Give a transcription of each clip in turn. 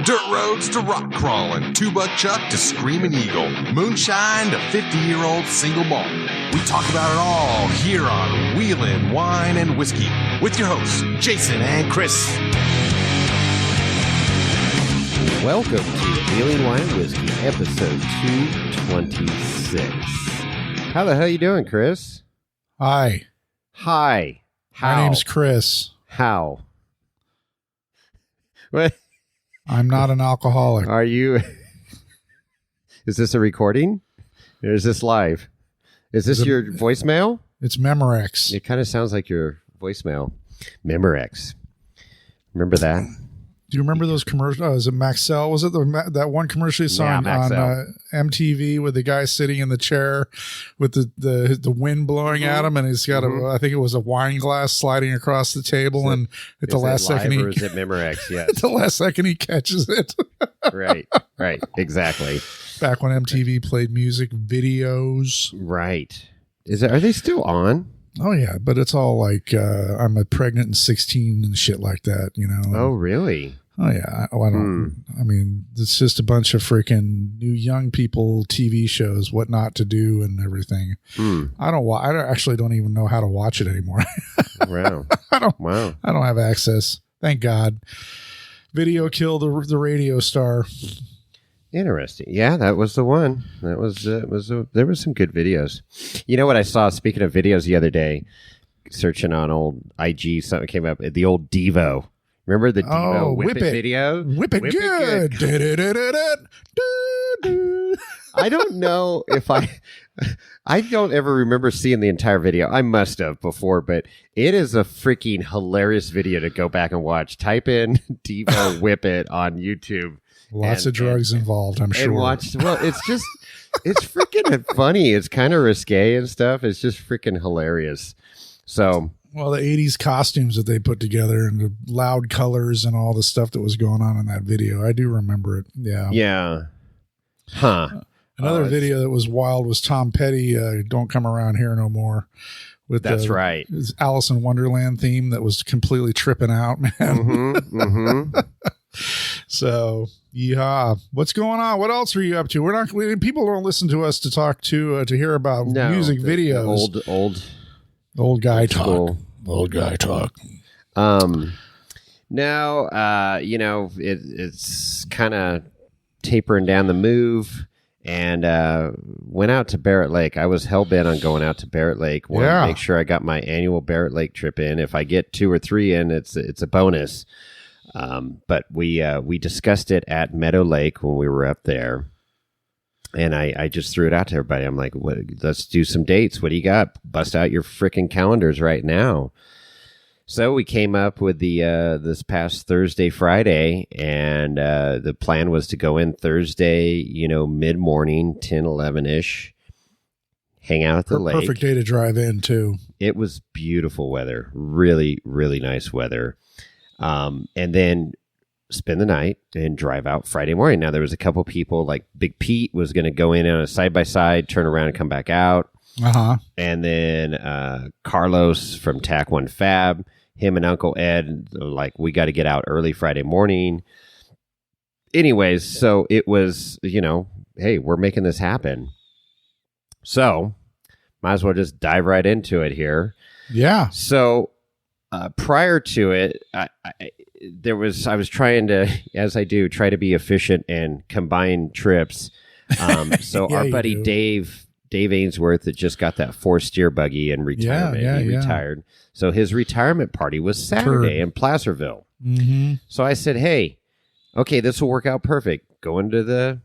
Dirt roads to rock crawling, two-buck chuck to screaming eagle, moonshine to 50-year-old single malt. We talk about it all here on Wheelin' Wine and Whiskey with your hosts, Jason and Chris. Welcome to Wheelin' Wine and Whiskey, episode 226. How the hell you doing, Chris? Hi. Hi. How? My name's Chris. How? What? I'm not an alcoholic. Are you? Is this a recording? Or is this live? Is this your voicemail? It's Memorex. It kind of sounds like your voicemail. Memorex. Remember that? Do you remember those commercials? Is it Maxell? Was it that one commercial you saw on MTV with the guy sitting in the chair with the wind blowing at him, and he's got I think it was a wine glass sliding across the table, and at the last second or is it Memorex? Yes. At the last second he catches it. Right, exactly. Back when MTV played music videos. Right. Are they still on? Oh, yeah, but it's all like I'm a pregnant and 16 and shit like that, you know. Oh, really? Oh, yeah. I mean, it's just a bunch of freaking new young people TV shows, what not to do and everything. I actually don't even know how to watch it anymore. Wow. I don't have access. Thank God. Video killed the radio star. Interesting. Yeah, that was the one. That was there were some good videos. You know what I saw? Speaking of videos, the other day, searching on old IG, something came up. The old Devo. Remember the Devo Whip It video? Whip it good. I don't know if I don't ever remember seeing the entire video. I must have before, but it is a freaking hilarious video to go back and watch. Type in Devo Whip It on YouTube. Lots of drugs involved, I'm sure. It's freaking funny. It's kind of risque and stuff. It's just freaking hilarious. So, well, the 80s costumes that they put together and the loud colors and all the stuff that was going on in that video. I do remember it. Yeah. Yeah. Huh. Another video that was wild was Tom Petty, Don't Come Around Here No More. That's right. His Alice in Wonderland theme that was completely tripping out, man. So, yeah. What's going on? What else are you up to? People don't listen to us to talk to hear about music videos. Old guy talk. Old guy talk. Now, it's kind of tapering down the move, and went out to Barrett Lake. I was hell bent on going out to Barrett Lake. Wanted to make sure I got my annual Barrett Lake trip in. If I get 2 or 3 in, it's a bonus. But we discussed it at Meadow Lake when we were up there, and I just threw it out to everybody. I'm like, let's do some dates. What do you got? Bust out your freaking calendars right now. So we came up with the this past Thursday, Friday, and the plan was to go in Thursday, mid-morning, 10, 11-ish, hang out at the lake. Perfect day to drive in, too. It was beautiful weather. Really, really nice weather. And then spend the night and drive out Friday morning. Now, there was a couple people, like Big Pete was going to go in on a side-by-side, turn around and come back out. And then Carlos from Tac One Fab, him and Uncle Ed, like, we got to get out early Friday morning. Anyways, so it was, hey, we're making this happen. So might as well just dive right into it here. Yeah. So prior to it, I was trying to, as I do, try to be efficient and combine trips. So our buddy Dave Ainsworth that just got that 4-steer buggy in retirement. He retired. So his retirement party was Saturday in Placerville. Mm-hmm. So I said, hey, okay, this will work out perfect. Go into the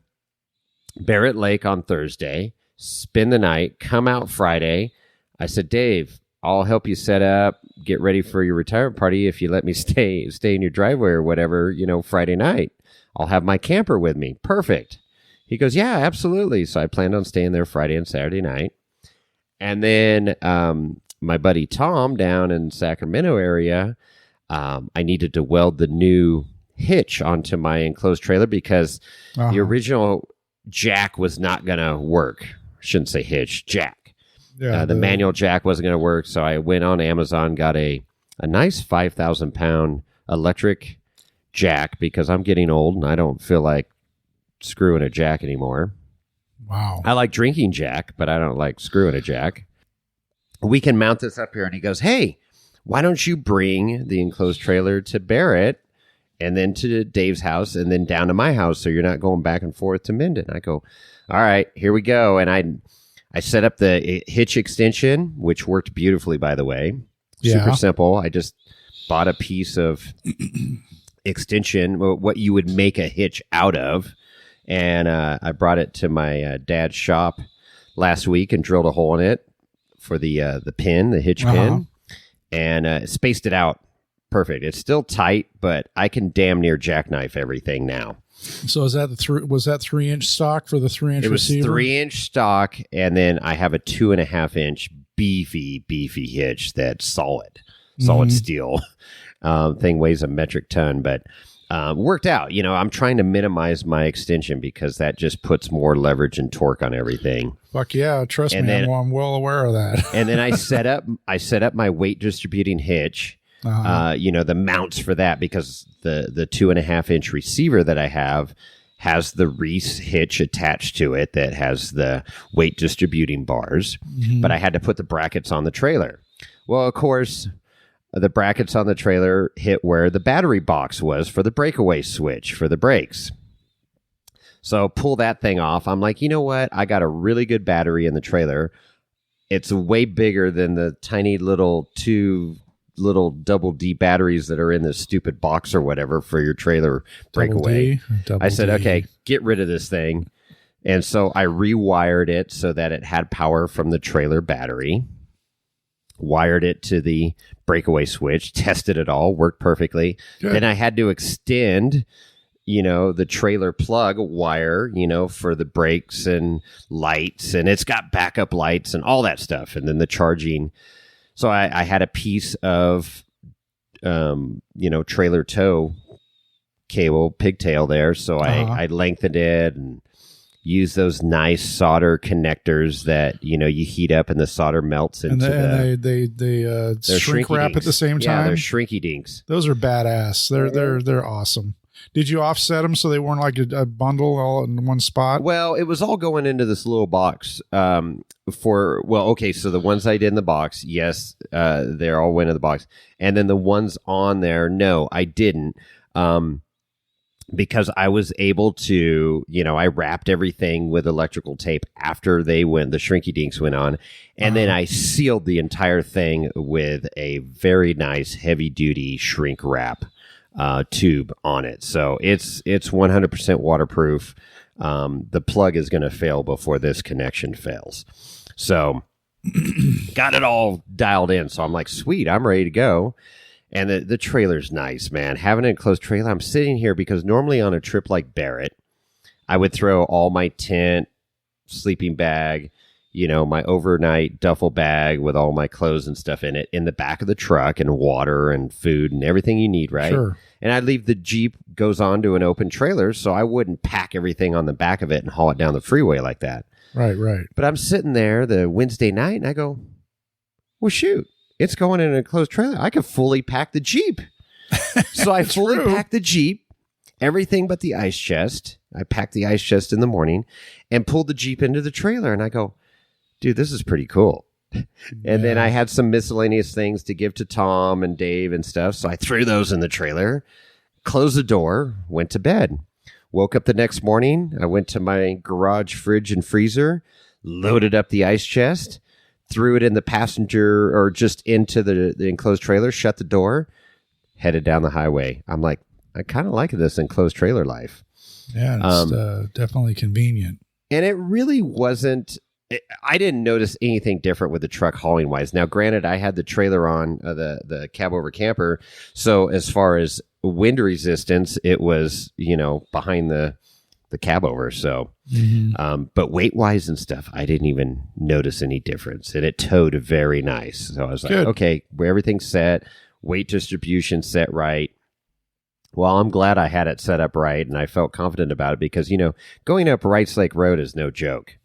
Barrett Lake on Thursday, spend the night, come out Friday. I said, Dave, I'll help you set up, get ready for your retirement party if you let me stay in your driveway or whatever, Friday night. I'll have my camper with me. Perfect. He goes, yeah, absolutely. So I planned on staying there Friday and Saturday night. And then my buddy Tom down in Sacramento area, I needed to weld the new hitch onto my enclosed trailer because the original jack was not going to work. I shouldn't say hitch, jack. Yeah, the manual jack wasn't going to work. So I went on Amazon, got a nice 5,000-pound electric jack because I'm getting old and I don't feel like screwing a jack anymore. Wow. I like drinking jack, but I don't like screwing a jack. We can mount this up here. And he goes, hey, why don't you bring the enclosed trailer to Barrett and then to Dave's house and then down to my house so you're not going back and forth to Minden? I go, all right, here we go. And I set up the hitch extension, which worked beautifully, by the way. Super simple. I just bought a piece of extension, what you would make a hitch out of. And I brought it to my dad's shop last week and drilled a hole in it for the pin, the hitch pin, and spaced it out perfect. It's still tight, but I can damn near jackknife everything now. So is that was that 3-inch stock for the 3-inch receiver? It was 3-inch stock, and then I have a 2.5-inch beefy hitch that's solid steel. Thing weighs a metric ton, but worked out. I'm trying to minimize my extension because that just puts more leverage and torque on everything. Fuck yeah, trust me, I'm well aware of that. And then I set up my weight distributing hitch. The mounts for that because the 2.5-inch receiver that I have has the Reese hitch attached to it that has the weight distributing bars, but I had to put the brackets on the trailer. Well, of course, the brackets on the trailer hit where the battery box was for the breakaway switch for the brakes. So pull that thing off. I'm like, you know what? I got a really good battery in the trailer. It's way bigger than the tiny little little double D batteries that are in this stupid box or whatever for your trailer breakaway. I said, okay, get rid of this thing. And so I rewired it so that it had power from the trailer battery, wired it to the breakaway switch, tested it all, worked perfectly. Good. Then I had to extend, the trailer plug wire, for the brakes and lights, and it's got backup lights and all that stuff. And then the charging. So I had a piece of, trailer tow cable, pigtail there. So I lengthened it and used those nice solder connectors that, you heat up and the solder melts into they shrink wrap at the same time. Yeah, they're shrinky dinks. Those are badass. They're awesome. Did you offset them so they weren't like a bundle all in one spot? Well, it was all going into this little box so the ones I did in the box, yes, they all went in the box. And then the ones on there, no, I didn't. Because I was able to, I wrapped everything with electrical tape after the shrinky dinks went on. And then I sealed the entire thing with a very nice heavy duty shrink wrap tube on it. So it's 100% waterproof. The plug is going to fail before this connection fails. So got it all dialed in. So I'm like, sweet, I'm ready to go. And the trailer's nice, man. Having an enclosed trailer, I'm sitting here because normally on a trip like Barrett, I would throw all my tent, sleeping bag, my overnight duffel bag with all my clothes and stuff in it in the back of the truck and water and food and everything you need, right? Sure. And I'd leave the Jeep goes onto an open trailer, so I wouldn't pack everything on the back of it and haul it down the freeway like that. Right. But I'm sitting there the Wednesday night and I go, well, shoot. It's going in an enclosed trailer. I could fully pack the Jeep. So I fully packed the Jeep, everything but the ice chest. I packed the ice chest in the morning and pulled the Jeep into the trailer. And I go, dude, this is pretty cool. And then I had some miscellaneous things to give to Tom and Dave and stuff. So I threw those in the trailer, closed the door, went to bed. Woke up the next morning. I went to my garage fridge and freezer, loaded up the ice chest, threw it in the passenger or just into the enclosed trailer, shut the door, headed down the highway. I'm like, I kind of like this enclosed trailer life. Yeah, it's definitely convenient. And it really wasn't, I didn't notice anything different with the truck hauling wise. Now, granted, I had the trailer on the cab over camper. So as far as wind resistance, it was, behind the cab over. So, but weight wise and stuff, I didn't even notice any difference, and it towed very nice. So I was like, okay, everything's set, weight distribution set right. Well, I'm glad I had it set up right, and I felt confident about it because, going up Wrights Lake Road is no joke.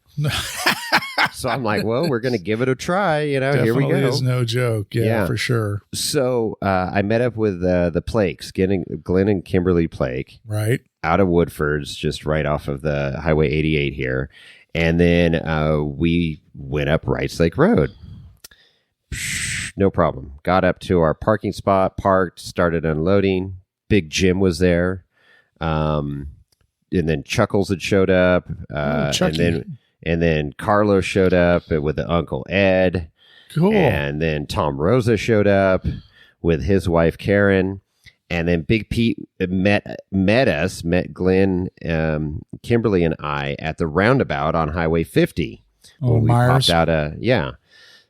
So I'm like, well, we're going to give it a try. Here we Definitely go. is no joke. Yeah, for sure. So I met up with the Plakes, Glenn and Kimberly Plake. Right. Out of Woodford's, just right off of the Highway 88 here. And then we went up Wrights Lake Road. No problem. Got up to our parking spot, parked, started unloading. Big Jim was there. And then Chuckles had showed up. And then Carlos showed up with the Uncle Ed. Cool. And then Tom Rosa showed up with his wife Karen. And then Big Pete met Glenn, Kimberly, and I at the roundabout on Highway 50. Oh, Myers. Popped out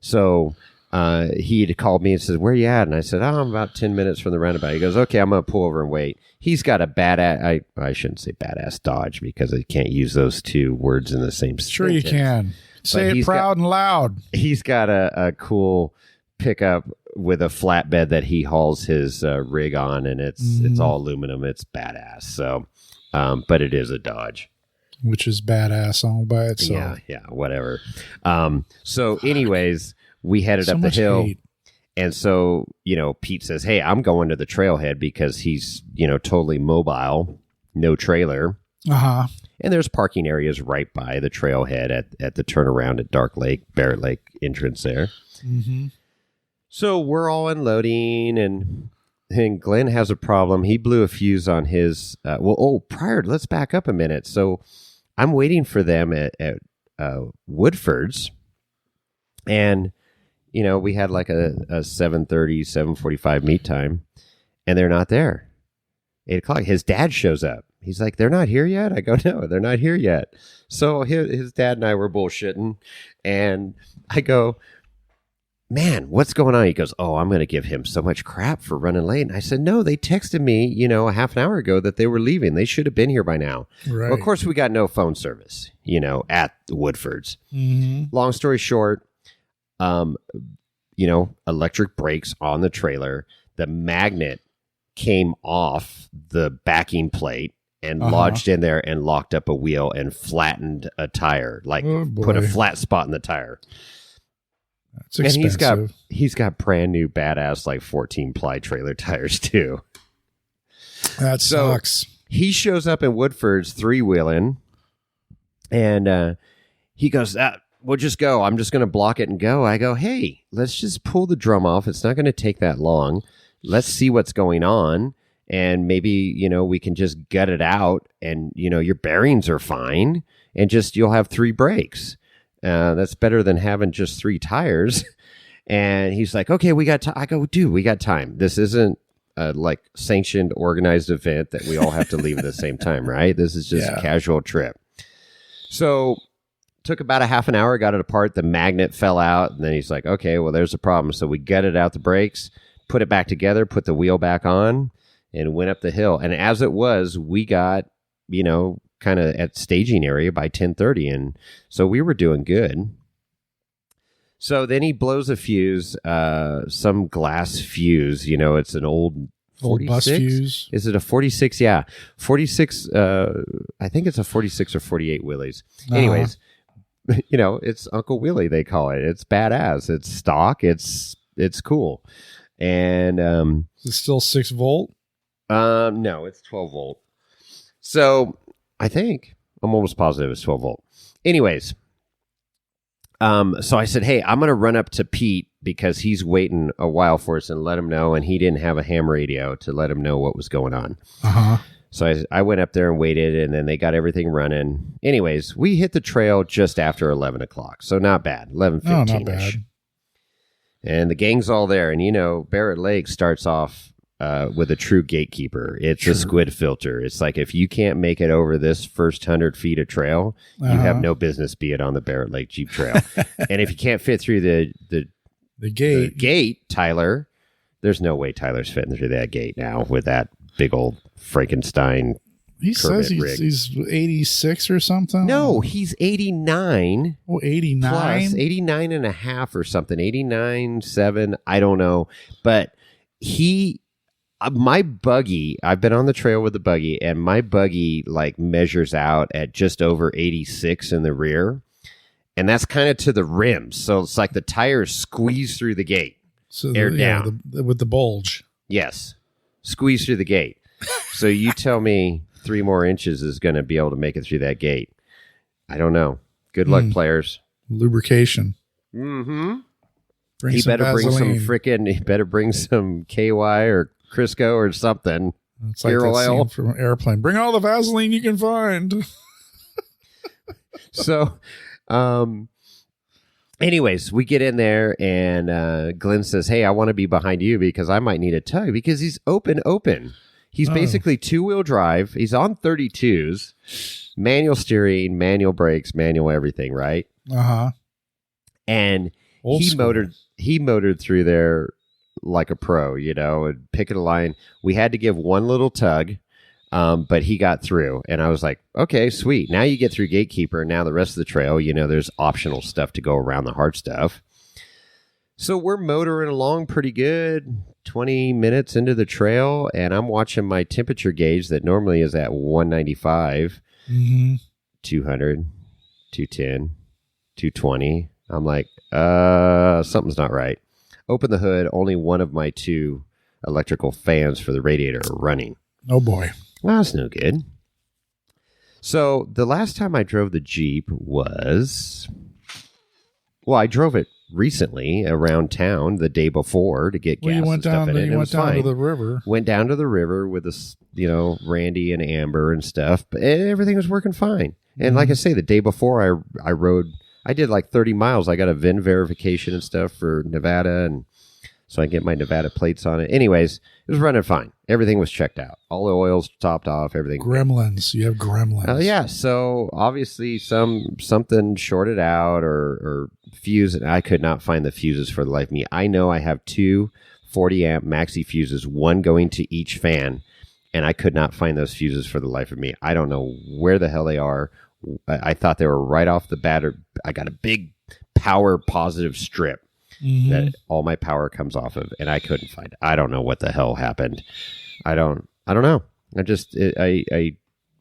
So he had called me and said, "Where you at?" And I said, "Oh, I'm about 10 minutes from the roundabout." He goes, "Okay, I'm going to pull over and wait." He's got a badass, I shouldn't say badass Dodge because I can't use those two words in the same sentence. Sure you can. Say it proud and loud. He's got a cool pickup with a flatbed that he hauls his rig on, and it's all aluminum. It's badass. So, but it is a Dodge. Which is badass all by itself. Yeah, whatever. So anyways, we headed up the hill. Hate. And so, Pete says, "Hey, I'm going to the trailhead," because he's, totally mobile, no trailer. Uh-huh. And there's parking areas right by the trailhead at the turnaround at Barrett Lake entrance there. Mm-hmm. So we're all unloading, and Glenn has a problem. He blew a fuse on his, let's back up a minute. So I'm waiting for them at Woodford's, and we had like a 7:30, 7:45 meet time, and they're not there. 8 o'clock. His dad shows up. He's like, "They're not here yet?" I go, "No, they're not here yet." So his dad and I were bullshitting, and I go, "Man, what's going on?" He goes, "Oh, I'm going to give him so much crap for running late." And I said, "No, they texted me, a half an hour ago that they were leaving. They should have been here by now." Right. Well, of course, we got no phone service, at Woodford's. Mm-hmm. Long story short, electric brakes on the trailer. The magnet came off the backing plate and lodged in there and locked up a wheel and flattened a tire, put a flat spot in the tire. That's expensive. And he's got brand new badass 14-ply trailer tires too. That sucks. He shows up in Woodford's 3-wheeling, and he goes, "We'll just go. I'm just going to block it and go." I go, "Hey, let's just pull the drum off. It's not going to take that long. Let's see what's going on, and maybe we can just gut it out, and your bearings are fine, and you'll have 3 brakes." That's better than having just 3 tires. And he's like, "Okay, we got time." I go, "Dude, we got time. This isn't a sanctioned, organized event that we all have to leave at the same time, right? This is just a casual trip." So took about a half an hour, got it apart. The magnet fell out. And then he's like, "Okay, well, there's a problem." So we gutted out the brakes, put it back together, put the wheel back on, and went up the hill. And as it was, we got, kind of at staging area by 10:30, and so we were doing good. So then he blows a fuse, some glass fuse. It's an old 46 bus fuse. Is it a 46? Yeah, 46. I think it's a 46 or 48 Willys. Anyways, it's Uncle Willie, they call it. It's badass. It's stock. It's cool. And is it still 6 volt? No, it's 12 volt. So I think I'm almost positive it's 12 volt. Anyways, so I said, "Hey, I'm going to run up to Pete because he's waiting a while for us and let him know." And he didn't have a ham radio to let him know what was going on. Uh-huh. So I went up there and waited, and then they got everything running. Anyways, we hit the trail just after 11 o'clock. So not bad. 11:15-ish. No, not bad. And the gang's all there. And, Barrett Lake starts off with a true gatekeeper. It's a squid filter. It's like, if you can't make it over this first 100 feet of trail, you have no business being on the Barrett Lake Jeep Trail. And if you can't fit through the gate, Tyler, there's no way Tyler's fitting through that gate now with that big old Frankenstein. He says he's 86 or something. No, he's 89. Oh, 89? Plus 89 and a half or something. 89.7. I don't know. But my buggy, I've been on the trail with the buggy, and my buggy measures out at just over 86 in the rear. And that's kind of to the rim. So it's like the tires squeeze through the gate. So air down. With the bulge. Yes. Squeeze through the gate. So you tell me 3 more inches is going to be able to make it through that gate. I don't know. Good luck, players. Lubrication. Mm-hmm. He better bring some KY or Crisco or something. It's like that scene from an airplane. Bring all the Vaseline you can find. So, anyways, we get in there and Glenn says, hey, I want to be behind you because I might need a tug because he's open. He's basically 2-wheel drive. He's on 32s, manual steering, manual brakes, manual everything, right? Uh-huh. And he motored through there like a pro, and picking a line. We had to give one little tug, but he got through. And I was like, okay, sweet. Now you get through Gatekeeper. And now the rest of the trail, there's optional stuff to go around the hard stuff. So we're motoring along pretty good, 20 minutes into the trail, and I'm watching my temperature gauge that normally is at 195, 200, 210, 220. I'm like, something's not right. Open the hood, only one of my 2 electrical fans for the radiator are running. Oh, boy. Well, that's no good. So the last time I drove the Jeep was... Well, I drove it recently around town the day before to get gas and stuff in it. You went down to the river. Went down to the river with this, Randy and Amber and stuff, but everything was working fine. And like I say, the day before I rode, I did like 30 miles. I got a VIN verification and stuff for Nevada, and so I get my Nevada plates on it. Anyways, it was running fine. Everything was checked out. All the oils topped off, everything. Gremlins. You have gremlins. Yeah. So obviously something shorted out or fuse, and I could not find the fuses for the life of me. I know I have 2 40-amp maxi fuses, one going to each fan, and I could not find those fuses for the life of me. I don't know where the hell they are. I thought they were right off the bat. I got a big power positive strip that all my power comes off of, and I couldn't find it. I don't know what the hell happened. I don't know.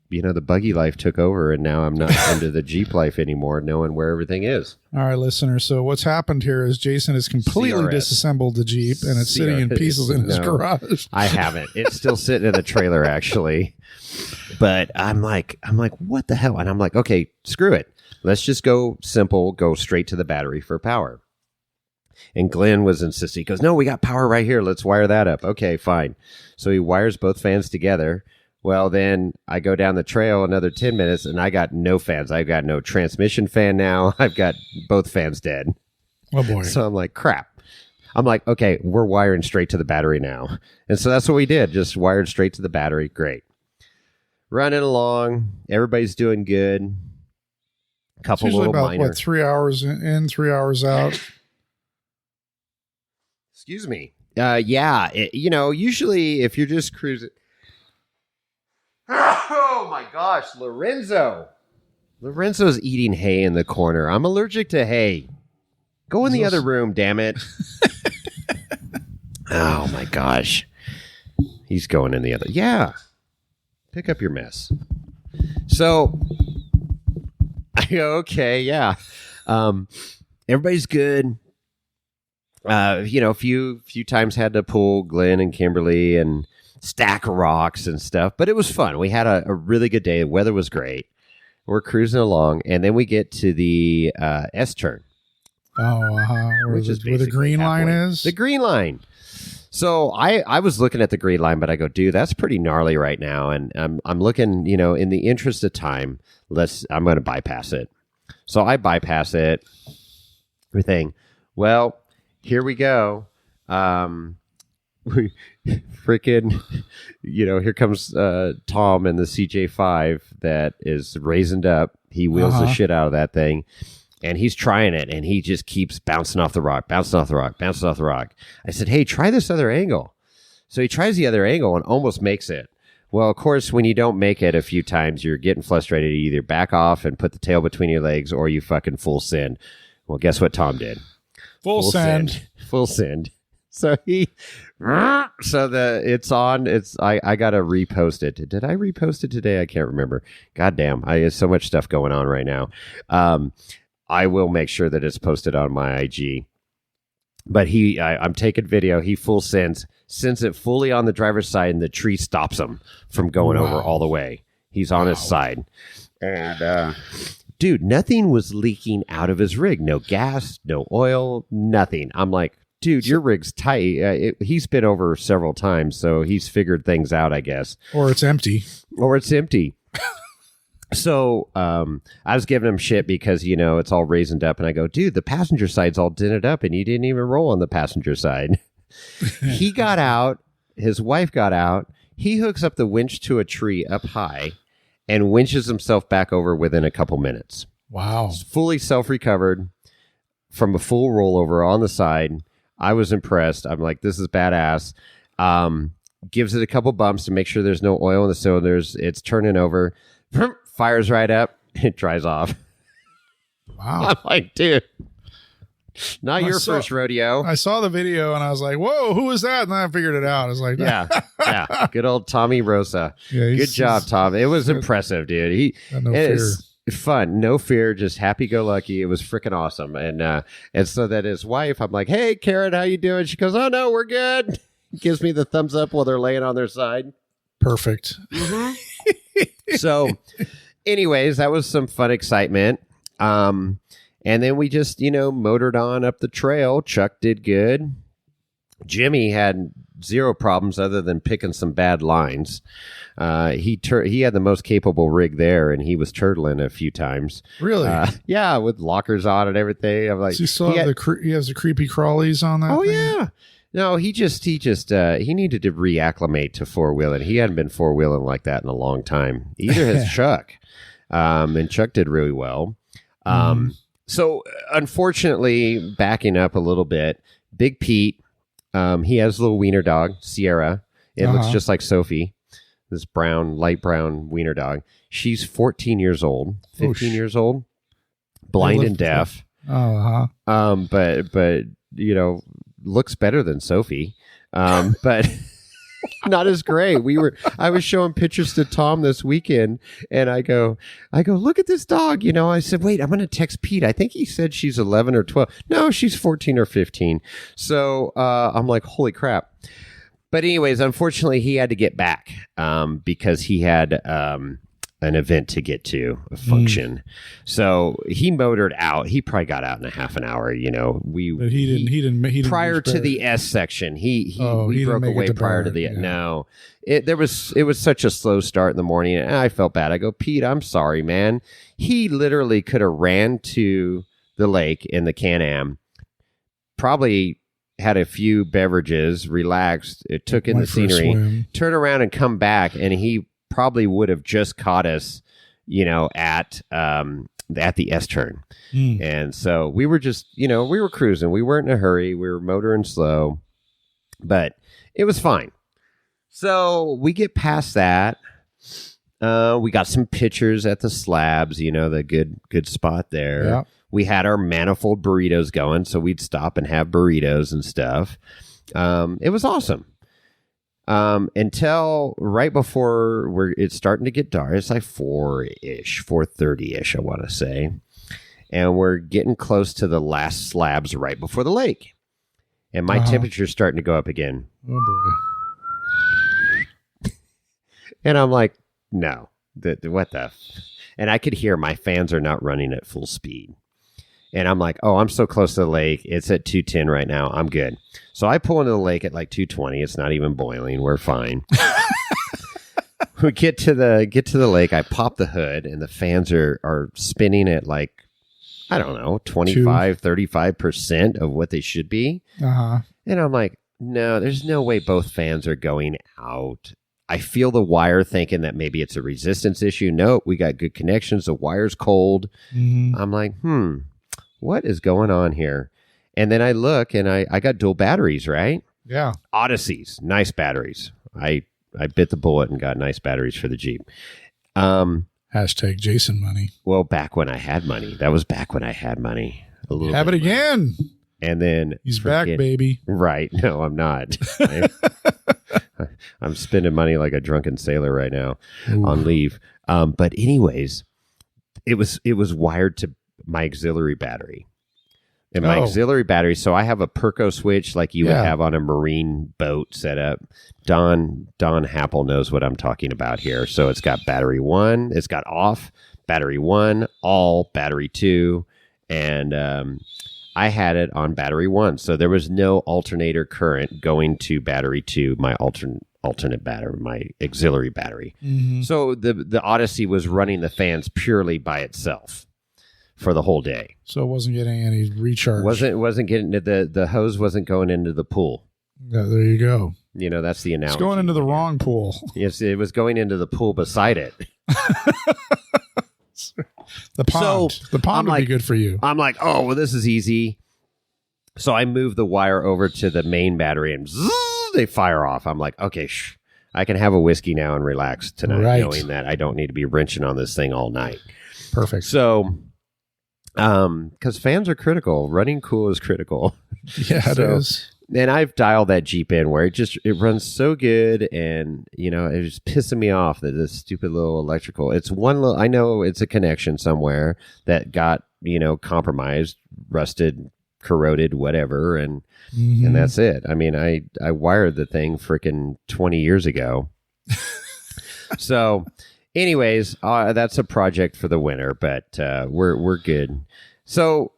The buggy life took over, and now I'm not into the Jeep life anymore, knowing where everything is. All right, listeners. So what's happened here is Jason has completely disassembled the Jeep, and it's sitting in pieces in his garage. I haven't. It's still sitting in the trailer, actually. But I'm like, what the hell? And I'm like, okay, screw it. Let's just go simple, go straight to the battery for power. And Glenn was insisting. He goes, no, we got power right here. Let's wire that up. Okay, fine. So he wires both fans together. Well, then I go down the trail another 10 minutes, and I got no fans. I've got no transmission fan now. I've got both fans dead. Oh, boy. So I'm like, crap. I'm like, okay, we're wiring straight to the battery now. And so that's what we did. Just wired straight to the battery. Great. Running along. Everybody's doing good. Couple little about, minor. 3 hours in, 3 hours out? Excuse me. Yeah. Usually if you're just cruising... Oh my gosh, Lorenzo's eating hay in the corner. I'm allergic to hay. Go in the other room, damn it. Oh my gosh. He's going in the other. Yeah. Pick up your mess. So, okay, yeah. Everybody's good. A few times had to pull Glenn and Kimberly and stack of rocks and stuff, but it was fun. We had a really good day. The weather was great. We're cruising along, and then we get to the S-turn. Where the green line is? The green line. So I was looking at the green line, but I go, dude, that's pretty gnarly right now, and I'm looking, in the interest of time, I'm going to bypass it. So I bypass it. Everything. Well, here we go. Freaking, here comes Tom in the CJ5 that is raisined up. He wheels the shit out of that thing, and he's trying it, and he just keeps bouncing off the rock. I said, hey, try this other angle. So he tries the other angle and almost makes it. Well, of course, when you don't make it a few times, you're getting frustrated. You either back off and put the tail between your legs, or you fucking full send. Well, guess what Tom did? Full send. Full send. So it's on. I gotta repost it. Did I repost it today? I can't remember. God damn, I have so much stuff going on right now. I will make sure that it's posted on my IG. But I'm taking video. He full sends it fully on the driver's side, and the tree stops him from going over all the way. He's on his side. And, dude, nothing was leaking out of his rig. No gas, no oil, nothing. I'm like, dude, your rig's tight. He's been over several times, so he's figured things out, I guess. Or it's empty. So I was giving him shit because, it's all raisined up. And I go, dude, the passenger side's all dented up and you didn't even roll on the passenger side. He got out. His wife got out. He hooks up the winch to a tree up high and winches himself back over within a couple minutes. Wow. Fully self-recovered from a full rollover on the side. I was impressed. I'm like, this is badass. Gives it a couple bumps to make sure there's no oil in the cylinders. It's turning over. Fires right up, it dries off. Wow. I'm like, dude, not your first rodeo. I saw the video and I was like, whoa, who is that? And then I figured it out. I was like, yeah. Good old Tommy Rosa. Yeah, good job, Tom. It was impressive, dude. It's fun. No fear, just happy-go-lucky. It was freaking awesome. And so that his wife, I'm like, hey, Karen, how you doing? She goes, oh, no, we're good. Gives me the thumbs up while they're laying on their side. Perfect. Mm-hmm. So anyways, that was some fun excitement. And then we just, motored on up the trail. Chuck did good. Jimmy had zero problems other than picking some bad lines. He had the most capable rig there, and he was turtling a few times. Really? Yeah, with lockers on and everything. I'm like, so you still have he has the creepy crawlies on that? Oh thing? Yeah. No, he needed to reacclimate to four-wheeling. He hadn't been four-wheeling like that in a long time. Either has Chuck. And Chuck did really well. So unfortunately, backing up a little bit, Big Pete, he has a little wiener dog, Sierra. It looks just like Sophie, this light brown wiener dog. She's 14 years old, 15 years old, blind and deaf. But looks better than Sophie, but not as great. I was showing pictures to Tom this weekend, and I go, look at this dog. I said, wait, I'm going to text Pete. I think he said she's 11 or 12. No, she's 14 or 15. So I'm like, holy crap. But anyways, unfortunately, he had to get back because he had an event to get to, a function. So he motored out. He probably got out in a half an hour. But he didn't prior to the S section. We broke away prior to the no. It was such a slow start in the morning, and I felt bad. I go, Pete, I'm sorry, man. He literally could have ran to the lake in the Can-Am, probably had a few beverages, relaxed, it took in the scenery, turn around and come back, and he probably would have just caught us, at the S turn. And so we were just, we were cruising. We weren't in a hurry. We were motoring slow, but it was fine. So we get past that. We got some pictures at the slabs, the good spot there. Yeah. We had our manifold burritos going, so we'd stop and have burritos and stuff. It was awesome. Until right before it's starting to get dark. It's like 4:30ish, I want to say. And we're getting close to the last slabs right before the lake. And my temperature's starting to go up again. Oh, boy. And I'm like, no, what the? And I could hear my fans are not running at full speed. And I'm like, oh, I'm so close to the lake. It's at 210 right now. I'm good. So I pull into the lake at like 220. It's not even boiling. We're fine. We get to the lake. I pop the hood, and the fans are spinning at like, I don't know, 25, 35% of what they should be. And I'm like, no, there's no way both fans are going out. I feel the wire, thinking that maybe it's a resistance issue. Nope, we got good connections. The wire's cold. I'm like, what is going on here? And then I look, and I got dual batteries, right? Yeah. Odysseys, nice batteries. I bit the bullet and got nice batteries for the Jeep. Hashtag Jason money. Well, back when I had money. That was back when I had money. Have it again. And then he's back, baby. Right. No, I'm not. I'm spending money like a drunken sailor right now on leave. But anyways, it was wired to my auxiliary battery. And my auxiliary battery, so I have a Perco switch like you would have on a marine boat set up. Don Happel knows what I'm talking about here. So it's got battery 1, it's got off, battery 1, all, battery 2, and I had it on battery 1. So there was no alternator current going to battery 2, my alternate battery, my auxiliary battery. Mm-hmm. So the Odyssey was running the fans purely by itself for the whole day. So it wasn't getting any recharge. Wasn't getting the hose wasn't going into the pool. Yeah, there you go. You know, that's the analogy. It's going into the wrong pool. Yes, it was going into the pool beside it. The pond would be good for you. I'm like, oh, well, this is easy. So I move the wire over to the main battery and they fire off. I'm like, okay, I can have a whiskey now and relax tonight, knowing that I don't need to be wrenching on this thing all night. Perfect. So, because fans are critical. Running cool is critical. Yeah, it is. And I've dialed that Jeep in where it runs so good, and it's pissing me off that this stupid little electrical. It's I know it's a connection somewhere that got compromised, rusted, corroded, whatever, and that's it. I mean, I wired the thing freaking 20 years ago. So, anyways, that's a project for the winter, but we're good. So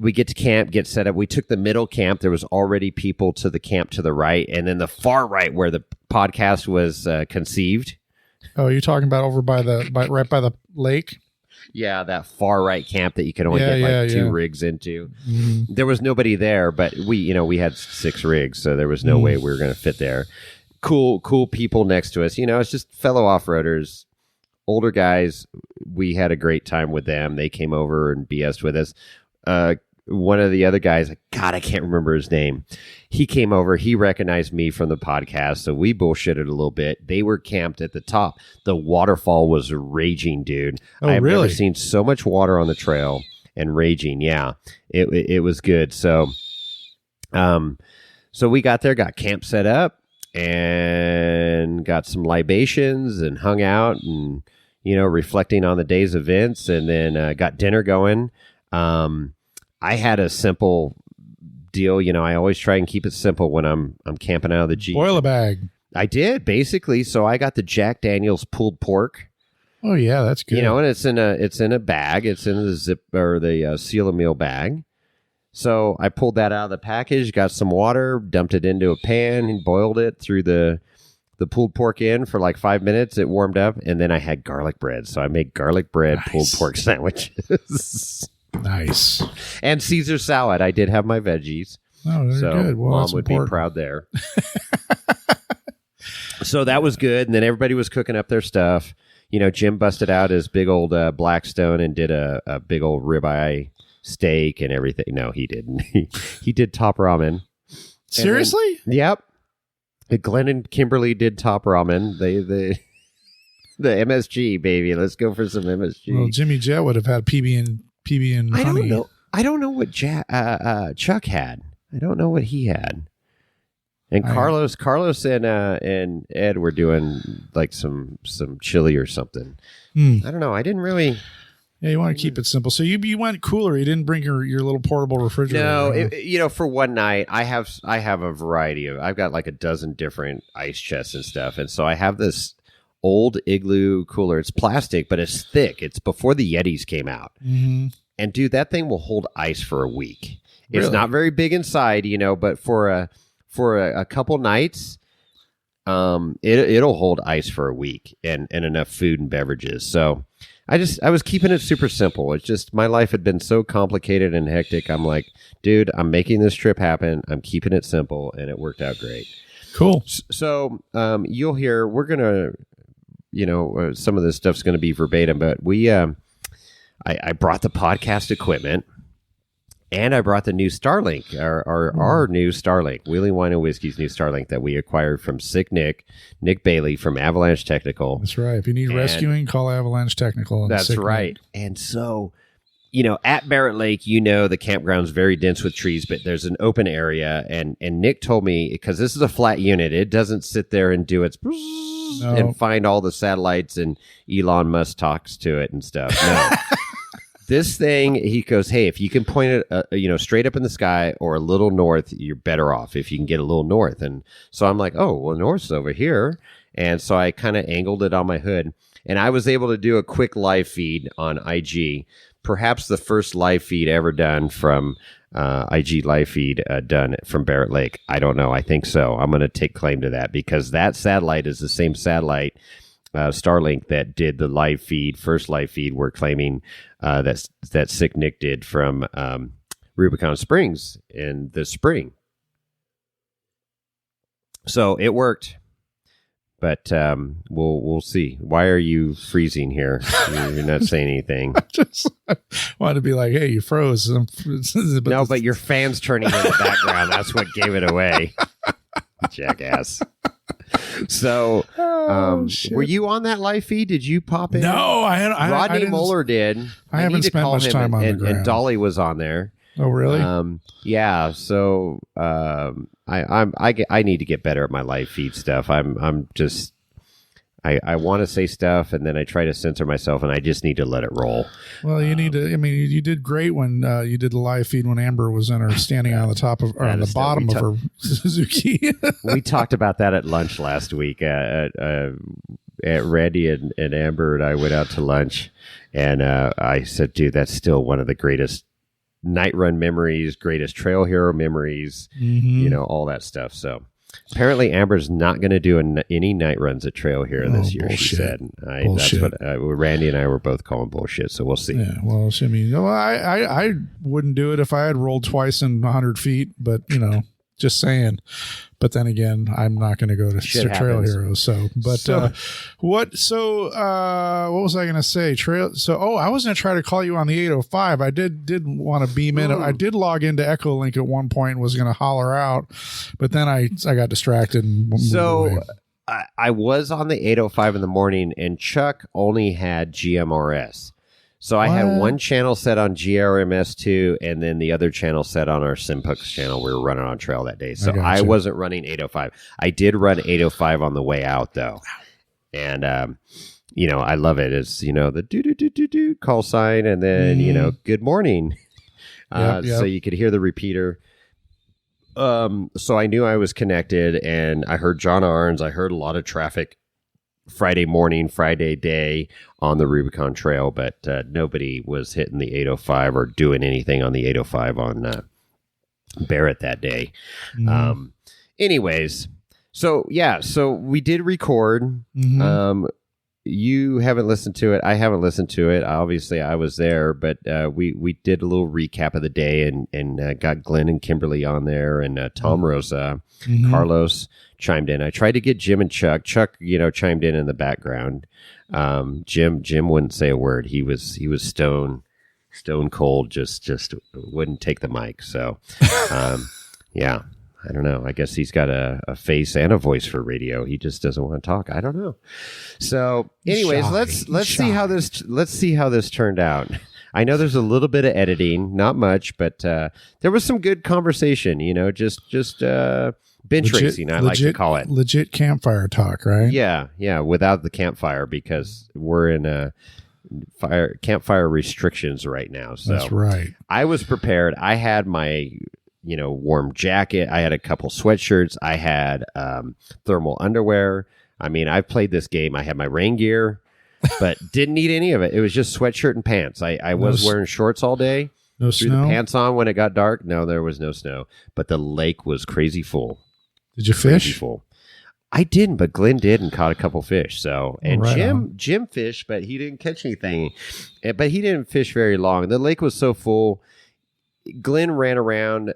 we get to camp, get set up. We took the middle camp. There was already people to the camp to the right, and then the far right where the podcast was conceived. Oh, you're talking about over right by the lake? Yeah, that far right camp that you can only get two rigs into. Mm-hmm. There was nobody there, but we had 6 rigs, so there was no way we were going to fit there. Cool people next to us. It's just fellow off-roaders, older guys. We had a great time with them. They came over and BS'd with us. One of the other guys, God, I can't remember his name. He came over. He recognized me from the podcast, so we bullshitted a little bit. They were camped at the top. The waterfall was raging, dude. I've never seen so much water on the trail and raging. Yeah, it was good. So we got there, got camp set up, and got some libations and hung out and reflecting on the day's events, and then got dinner going. I had a simple deal. I always try and keep it simple when I'm camping out of the Jeep. Boil a bag. I did, basically. So I got the Jack Daniel's pulled pork. Oh yeah, that's good. And it's in a bag. It's in the zip or the seal a meal bag. So I pulled that out of the package, got some water, dumped it into a pan, and boiled it, threw the pulled pork in for like 5 minutes. It warmed up, and then I had garlic bread. So I made garlic bread pulled pork sandwiches. Nice. And Caesar salad. I did have my veggies. Oh, very good. Well, Mom would be proud there. So that was good. And then everybody was cooking up their stuff. Jim busted out his big old Blackstone and did a big old ribeye steak and everything. No, he didn't. He did top ramen. Seriously? Yep. Glenn and Kimberly did top ramen. The MSG, baby. Let's go for some MSG. Well, Jimmy Jet would have had PB and honey. I don't know what Chuck had. I don't know what he had. And Carlos and Ed were doing like some chili or something. I don't know. I didn't really. Yeah, you want to keep it simple. So you went cooler. You didn't bring your little portable refrigerator. No, for one night, I have a variety of. I've got like a dozen different ice chests and stuff, and so I have this old Igloo cooler. It's plastic, but it's thick. It's before the Yetis came out. Mm-hmm. And dude, that thing will hold ice for a week. It's not very big inside, but for a couple nights, it'll hold ice for a week and enough food and beverages. So I was keeping it super simple. It's just my life had been so complicated and hectic. I'm like, dude, I'm making this trip happen. I'm keeping it simple, and it worked out great. Cool. So you'll hear we're gonna. Some of this stuff's going to be verbatim, but I brought the podcast equipment, and I brought the new Starlink, our new Starlink, Wheeling Wine and Whiskey's new Starlink that we acquired from Sick Nick Bailey from Avalanche Technical. That's right. If you need rescuing, call Avalanche Technical. That's right. Nick. And so, at Barrett Lake, the campground's very dense with trees, but there's an open area, and Nick told me, because this is a flat unit, it doesn't sit there and do its and find all the satellites and Elon Musk talks to it and stuff. No. This thing, he goes, hey, if you can point it, straight up in the sky or a little north, you're better off if you can get a little north. And so I'm like, oh, well, north's over here. And so I kind of angled it on my hood. And I was able to do a quick live feed on IG, perhaps the first live feed ever done from IG live feed done from Barrett Lake. I don't know. I think so. I'm going to take claim to that because that satellite is the same satellite, Starlink, that did the first live feed. We're claiming that Sick Nick did from Rubicon Springs in the spring. So it worked. But we'll see. Why are you freezing here? You're not saying anything. I just wanted to be like, hey, you froze. But your fan's turning in the background. That's what gave it away. Jackass. So, were you on that live feed? Did you pop in? No, Rodney Moeller did. I haven't spent much time on the ground. And Dolly was on there. Oh, really? Yeah. So I need to get better at my live feed stuff. I'm just I want to say stuff and then I try to censor myself and I just need to let it roll. Well, you need to. I mean, you did great when you did the live fead when Amber was in her standing on the top of or on the bottom of her Suzuki. We talked about that at lunch last week. At Randy and Amber and I went out to lunch, and I said, "Dude, that's still one of the greatest night run memories, greatest trail hero memories, all that stuff." So apparently Amber's not going to do any night runs at Trail Hero this year, bullshit. She said. That's what Randy and I were both calling bullshit, so we'll see. Yeah, well, I mean, I wouldn't do it if I had rolled twice in 100 feet, but, just saying. But then again, I'm not going to go to Trail Heroes. So, but what was I going to say? I was going to try to call you on the 805. I did want to beam in. I did log into Echolink at one point and was going to holler out, but then I got distracted and moved away. I was on the 805 in the morning, and Chuck only had GMRS. So I had one channel set on GRMS2 and then the other channel set on our Simpux channel. We were running on trail that day. So I wasn't running 805. I did run 805 on the way out, though. And, I love it. It's, the do-do-do-do-do call sign and then, good morning. Yep. So you could hear the repeater. So I knew I was connected and I heard John Arns. I heard a lot of traffic Friday morning, Friday day on the Rubicon Trail, but nobody was hitting the 805 or doing anything on the 805 on Barrett that day. Anyways, so we did record. You haven't listened to it. I haven't listened to it. Obviously, I was there, but we did a little recap of the day and got Glenn and Kimberly on there and Tom Rosa, Carlos chimed in. I tried to get Jim and Chuck. Chuck, chimed in the background. Jim wouldn't say a word. He was stone cold. Just wouldn't take the mic. So, yeah. I don't know. I guess he's got a face and a voice for radio. He just doesn't want to talk. I don't know. So, anyways, let's see how this turned out. I know there's a little bit of editing, not much, but there was some good conversation. Just bench racing. I like to call it legit campfire talk, right? Yeah. Without the campfire because we're in a campfire restrictions right now. So that's right. I was prepared. I had my warm jacket. I had a couple sweatshirts. I had thermal underwear. I mean, I've played this game. I had my rain gear, but didn't need any of it. It was just sweatshirt and pants. I was wearing shorts all day. No Threw snow? The pants on when it got dark. No, there was no snow, but the lake was crazy full. Did you fish? Full. I didn't, but Glenn did and caught a couple fish. So, and right Jim fished, but he didn't catch anything. But he didn't fish very long. The lake was so full. Glenn ran around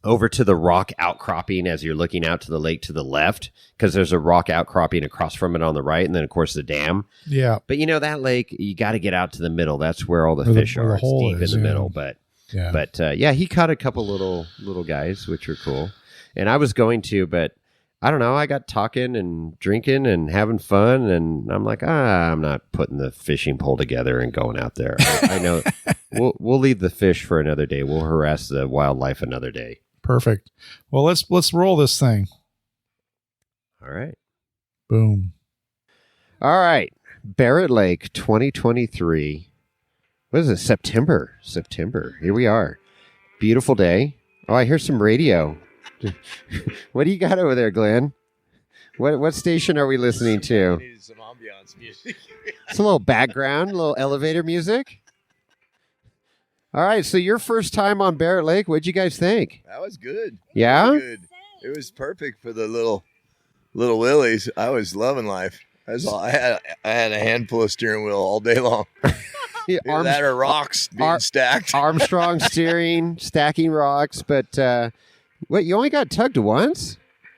over to the rock outcropping as you're looking out to the lake to the left, because there's a rock outcropping across from it on the right, and then, of course, the dam. Yeah. But, that lake, you got to get out to the middle. That's where all the fish are. It's deep in the middle. But, he caught a couple little guys, which are cool. And I was going to, but I don't know. I got talking and drinking and having fun, and I'm like, I'm not putting the fishing pole together and going out there. I know we'll leave the fish for another day. We'll harass the wildlife another day. Perfect. Well, let's roll this thing. All right. Boom. All right. Barrett Lake 2023. What is it? September. Here we are. Beautiful day. Oh, I hear some radio. What do you got over there, Glenn? What station are we listening to? Needed some ambiance music. It's a little background, a little elevator music. All right, so your first time on Barrett Lake, what'd you guys think? That was good. Yeah? Good. It was perfect for the little willies. I was loving life. That's all. I had a handful of steering wheel all day long. Either that or rocks being stacked. Armstrong steering, stacking rocks, but what, you only got tugged once?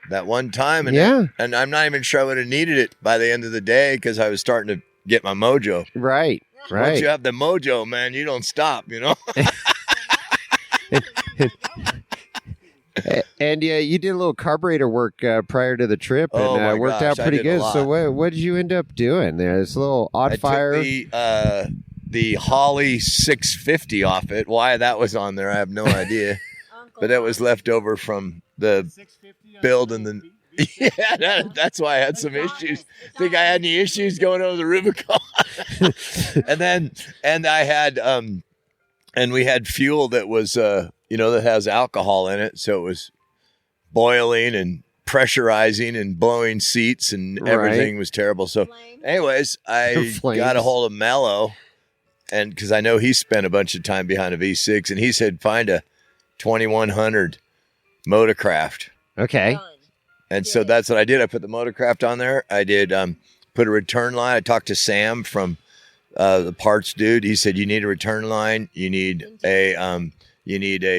That one time, and Yeah. and I'm not even sure I would have needed it by the end of the day because I was starting to get my mojo. Right. Once you have the mojo, man, you don't stop, you know? And yeah, you did a little carburetor work prior to the trip, and Oh, my worked gosh, out pretty I did a good. lot. So what did you end up doing there? This little odd I fire. took the Holly 650 off it. Why that was on there, I have no idea. But that was left over from the build and the... Yeah, that's why I had some issues. Think I had any issues going over the Rubicon? and I had and we had fuel that was that has alcohol in it, so it was boiling and pressurizing and blowing seats and everything was terrible. So, anyways, I got a hold of Mello, and because I know he spent a bunch of time behind a V6, and he said find a 2100 Motorcraft. Okay. And so that's what I did. I put the Motorcraft on there. I did put a return line. I talked to Sam from the parts dude. He said you need a return line. You need a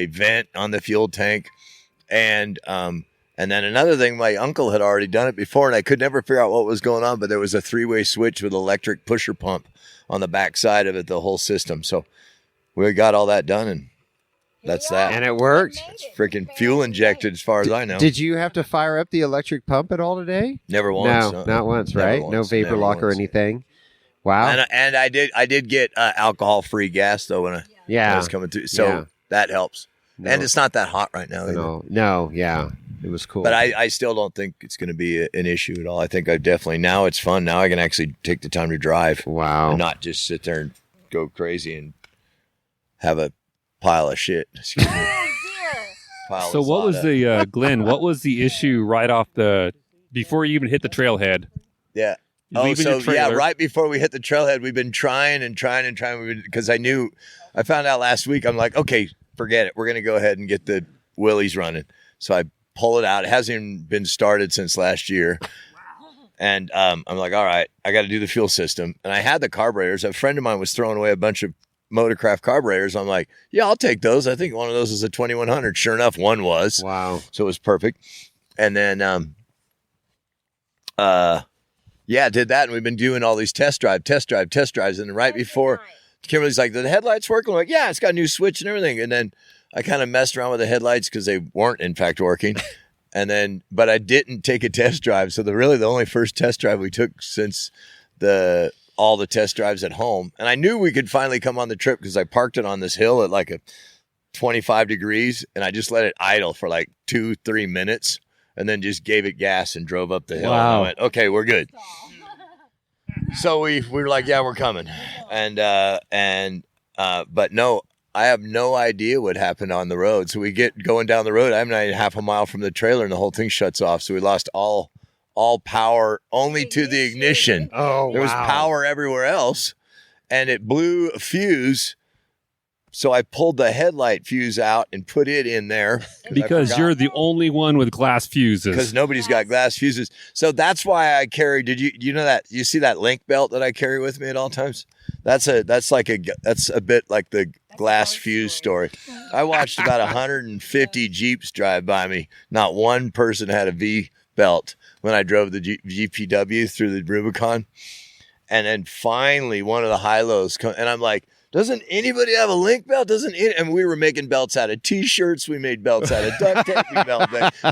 vent on the fuel tank, and then another thing. My uncle had already done it before, and I could never figure out what was going on. But there was a 3-way switch with electric pusher pump on the back side of it, the whole system. So we got all that done, and that's that. And it worked. It's freaking fuel injected, as far as I know. Did you have to fire up the electric pump at all today? Never once. No, not once, Never right? once, No vapor never lock or once. anything. Wow. And I did get alcohol-free gas though when I was coming through, so that helps. No. And it's not that hot right now. Either. No, yeah, it was cool. But I still don't think it's going to be an issue at all. I think now it's fun. Now I can actually take the time to drive. Wow. And not just sit there and go crazy and have a pile of shit. Excuse me. So what was the Glenn? What was the issue right off before you even hit the trailhead? Yeah. Right before we hit the trailhead, we've been trying because I found out last week. I'm like, okay, forget it. We're gonna go ahead and get the Willys running. So I pull it out. It hasn't even been started since last year. And I'm like, all right, I got to do the fuel system. And I had the carburetors. A friend of mine was throwing away a bunch of Motorcraft carburetors. I'm like, yeah, I'll take those. I think one of those is a 2100. Sure enough, one was. Wow. So it was perfect. And then, did that. And we've been doing all these test drives. And right before, Kimberly's like, the headlights working? I'm like, yeah, it's got a new switch and everything. And then I kind of messed around with the headlights because they weren't, in fact, working. But I didn't take a test drive. So the only first test drive we took since all the test drives at home. And I knew we could finally come on the trip because I parked it on this hill at like a 25 degrees. And I just let it idle for like 2-3 minutes and then just gave it gas and drove up the hill. Wow. And I went, okay, we're good. So we were like, yeah, we're coming. But no, I have no idea what happened on the road. So we get going down the road. I'm not even half a mile from the trailer and the whole thing shuts off. So we lost all power only to the ignition. Oh, there was power everywhere else, and it blew a fuse. So I pulled the headlight fuse out and put it in there. Because you're the only one with glass fuses. Because nobody's got glass fuses. So that's why I carry. You know that? You see that link belt that I carry with me at all times? That's a bit like the glass fuse story. I watched about 150 Jeeps drive by me. Not one person had a V belt when I drove the GPW through the Rubicon. And then finally one of the high-lows come, and I'm like, doesn't anybody have a link belt? And we were making belts out of T-shirts. We made belts out of duct tape.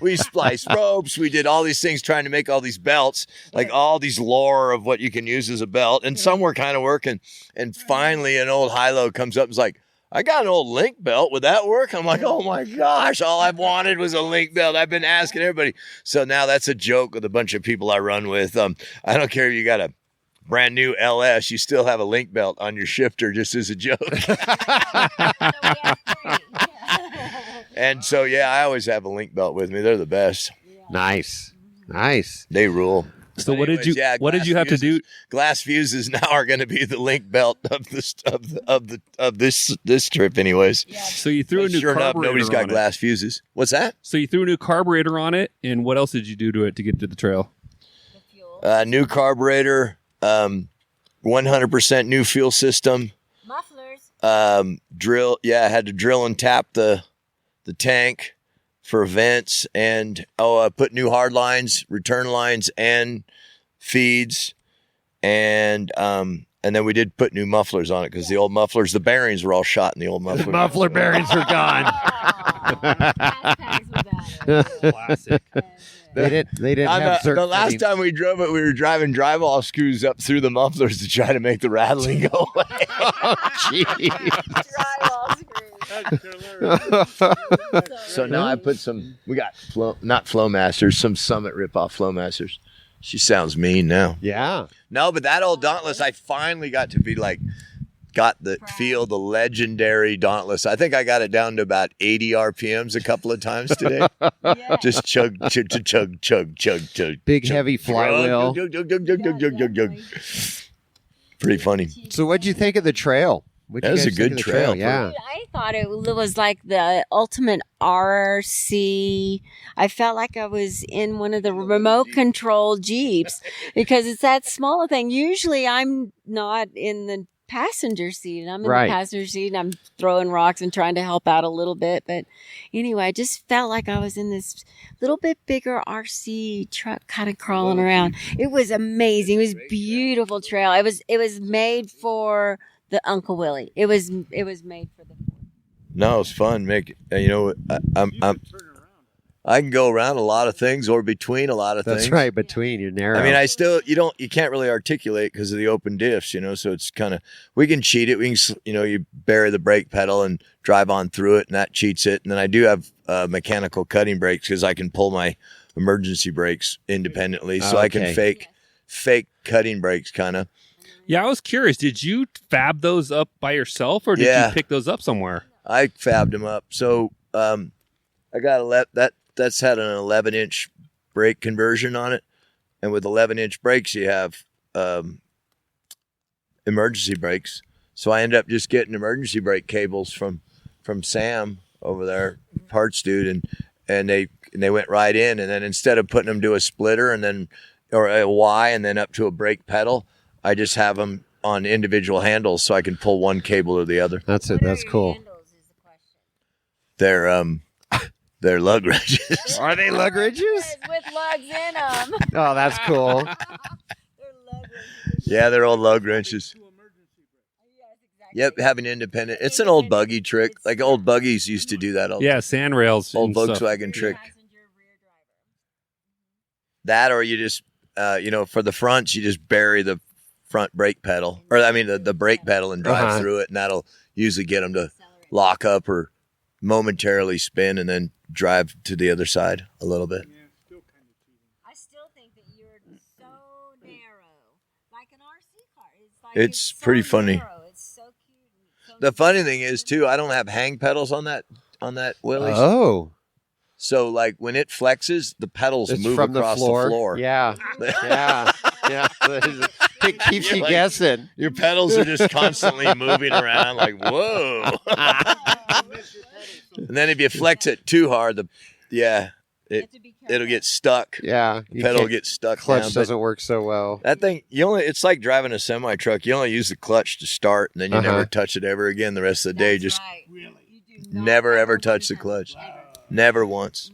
We spliced ropes. We did all these things trying to make all these belts, like all these lore of what you can use as a belt. And some were kind of working. And finally an old high-low comes up and is like, I got an old link belt. Would that work? I'm like, oh my gosh, all I've wanted was a link belt. I've been asking everybody. So now that's a joke with a bunch of people I run with. I don't care if you got a brand new LS, you still have a link belt on your shifter just as a joke. And so, yeah, I always have a link belt with me. They're the best. Nice. They rule. So what did you have to do? Glass fuses now are going to be the link belt of this trip, anyways. Yeah. So you threw a new sure carburetor enough, nobody's got glass fuses. What's that? So you threw a new carburetor on it, and what else did you do to it to get to the trail? New carburetor, 100% new fuel system. Mufflers. Drill. Yeah, I had to drill and tap the tank for vents, and put new hard lines, return lines, and feeds, and then we did put new mufflers on it because the old mufflers, the bearings were all shot in the old mufflers. The muffler bearings are gone. Classic. They didn't have certain the last time we drove it, we were driving drive-off screws up through the mufflers to try to make the rattling go away. Oh, jeez. Drywall screws. So now I put we got not Flowmasters, some Summit rip-off Flowmasters. She sounds mean now. Yeah. No, but that old Dauntless, I finally got to be feel the legendary Dauntless. I think I got it down to about 80 RPMs a couple of times today. Yeah. Just chug. Big heavy flywheel. Chug. Pretty funny. So what'd you think of the trail? That was a good trail. Yeah. I thought it was like the ultimate RC. I felt like I was in one of the remote control Jeeps because it's that small thing. Usually I'm not in the passenger seat. I'm in Right. the passenger seat and I'm throwing rocks and trying to help out a little bit. But anyway, I just felt like I was in this little bit bigger RC truck kind of crawling around. It was amazing. It was beautiful trail. It was made for the Uncle Willie. It was made for the. No, it's fun. I can go around a lot of things or between a lot of things. That's right. Between you're narrow. I mean, you can't really articulate because of the open diffs, so it's kind of, we can cheat it. We can, you bury the brake pedal and drive on through it and that cheats it. And then I do have mechanical cutting brakes because I can pull my emergency brakes independently. So I can fake cutting brakes kind of. Yeah, I was curious. Did you fab those up by yourself, or did you pick those up somewhere? I fabbed them up. So I got that's had an 11-inch brake conversion on it, and with 11-inch brakes, you have emergency brakes. So I ended up just getting emergency brake cables from Sam over there, parts dude, and they went right in. And then instead of putting them to a splitter or a Y and then up to a brake pedal, I just have them on individual handles so I can pull one cable or the other. That's it. That's cool. They're lug wrenches. Are they lug wrenches? With lugs in them. Oh, that's cool. They're lug wrenches. Yeah, they're old lug wrenches. Yep, having independent. It's an old buggy trick. Like old buggies used to do that. Sand rails. Old and Volkswagen trick. That, or you just, for the fronts, you just bury the front brake pedal, or the brake pedal and drive through it, and that'll usually get them to lock up or momentarily spin and then drive to the other side a little bit. I still think that you're so narrow, like an RC car. It's pretty funny. Narrow. It's so cute. The funny thing is too, I don't have hang pedals on that Willys. Oh. So like when it flexes, the pedals move from across the floor. Yeah. Yeah. It keeps you guessing. Your pedals are just constantly moving around like, whoa. And then if you flex it too hard, it'll get stuck. Yeah. The pedal will get stuck Clutch down. doesn't work so well. That thing, it's like driving a semi truck. You only use the clutch to start, and then you never touch it ever again the rest of the day. Just never ever touch the clutch. Never once.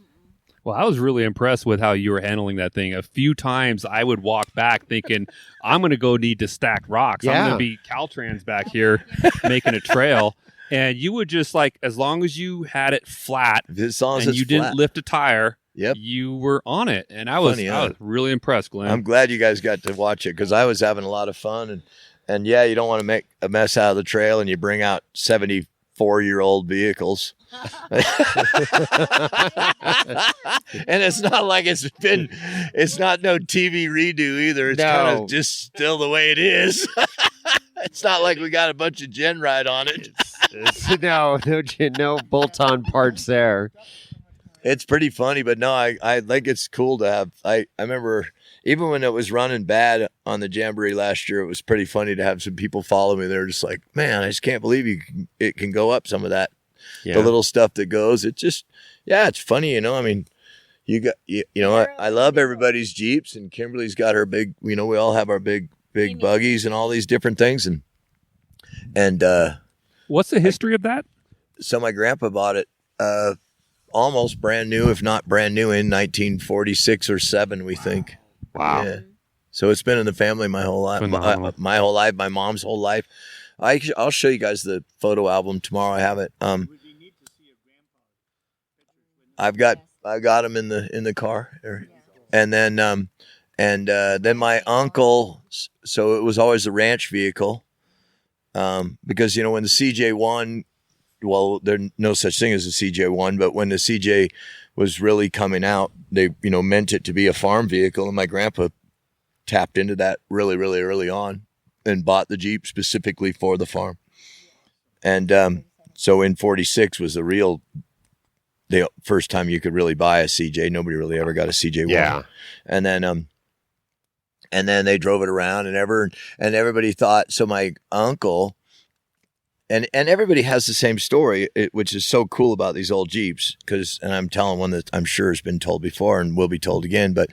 Well, I was really impressed with how you were handling that thing. A few times I would walk back thinking, I'm going to need to stack rocks. I'm going to be Caltrans back here making a trail. And you would just as long as you had it flat and you didn't lift a tire, you were on it. And I was really impressed, Glenn. I'm glad you guys got to watch it because I was having a lot of fun. And you don't want to make a mess out of the trail and you bring out 74 4-year-old vehicles. And it's not like it's not no TV redo either. It's kind of just still the way it is. It's not like we got a bunch of gen ride on it. No bolt-on parts there. It's pretty funny, but no, I think it's cool to have. I remember even when it was running bad on the Jamboree last year, it was pretty funny to have some people follow me. They're just like, man, I just can't believe it can go up some of that. Yeah. The little stuff that goes. It just, it's funny, I mean, I love everybody's Jeeps, and Kimberly's got her big, we all have our big buggies and all these different things. And what's the history of that? So my grandpa bought it almost brand new, if not brand new, in 1946 or 7, we think. Wow. Yeah. So it's been in the family my whole life. My whole life, my mom's whole life. I'll show you guys the photo album tomorrow. I have it. I've got them in the car, and then my uncle. So it was always a ranch vehicle, because when the CJ1, well, there's no such thing as a CJ1, but when the CJ was really coming out, they meant it to be a farm vehicle, and my grandpa tapped into that really, really early on and bought the Jeep specifically for the farm. And so in 46 was the first time you could really buy a CJ. Nobody really ever got a CJ1. Yeah. And then they drove it around, and everybody thought, so my uncle, and everybody has the same story, which is so cool about these old Jeeps, and I'm telling one that I'm sure has been told before and will be told again, but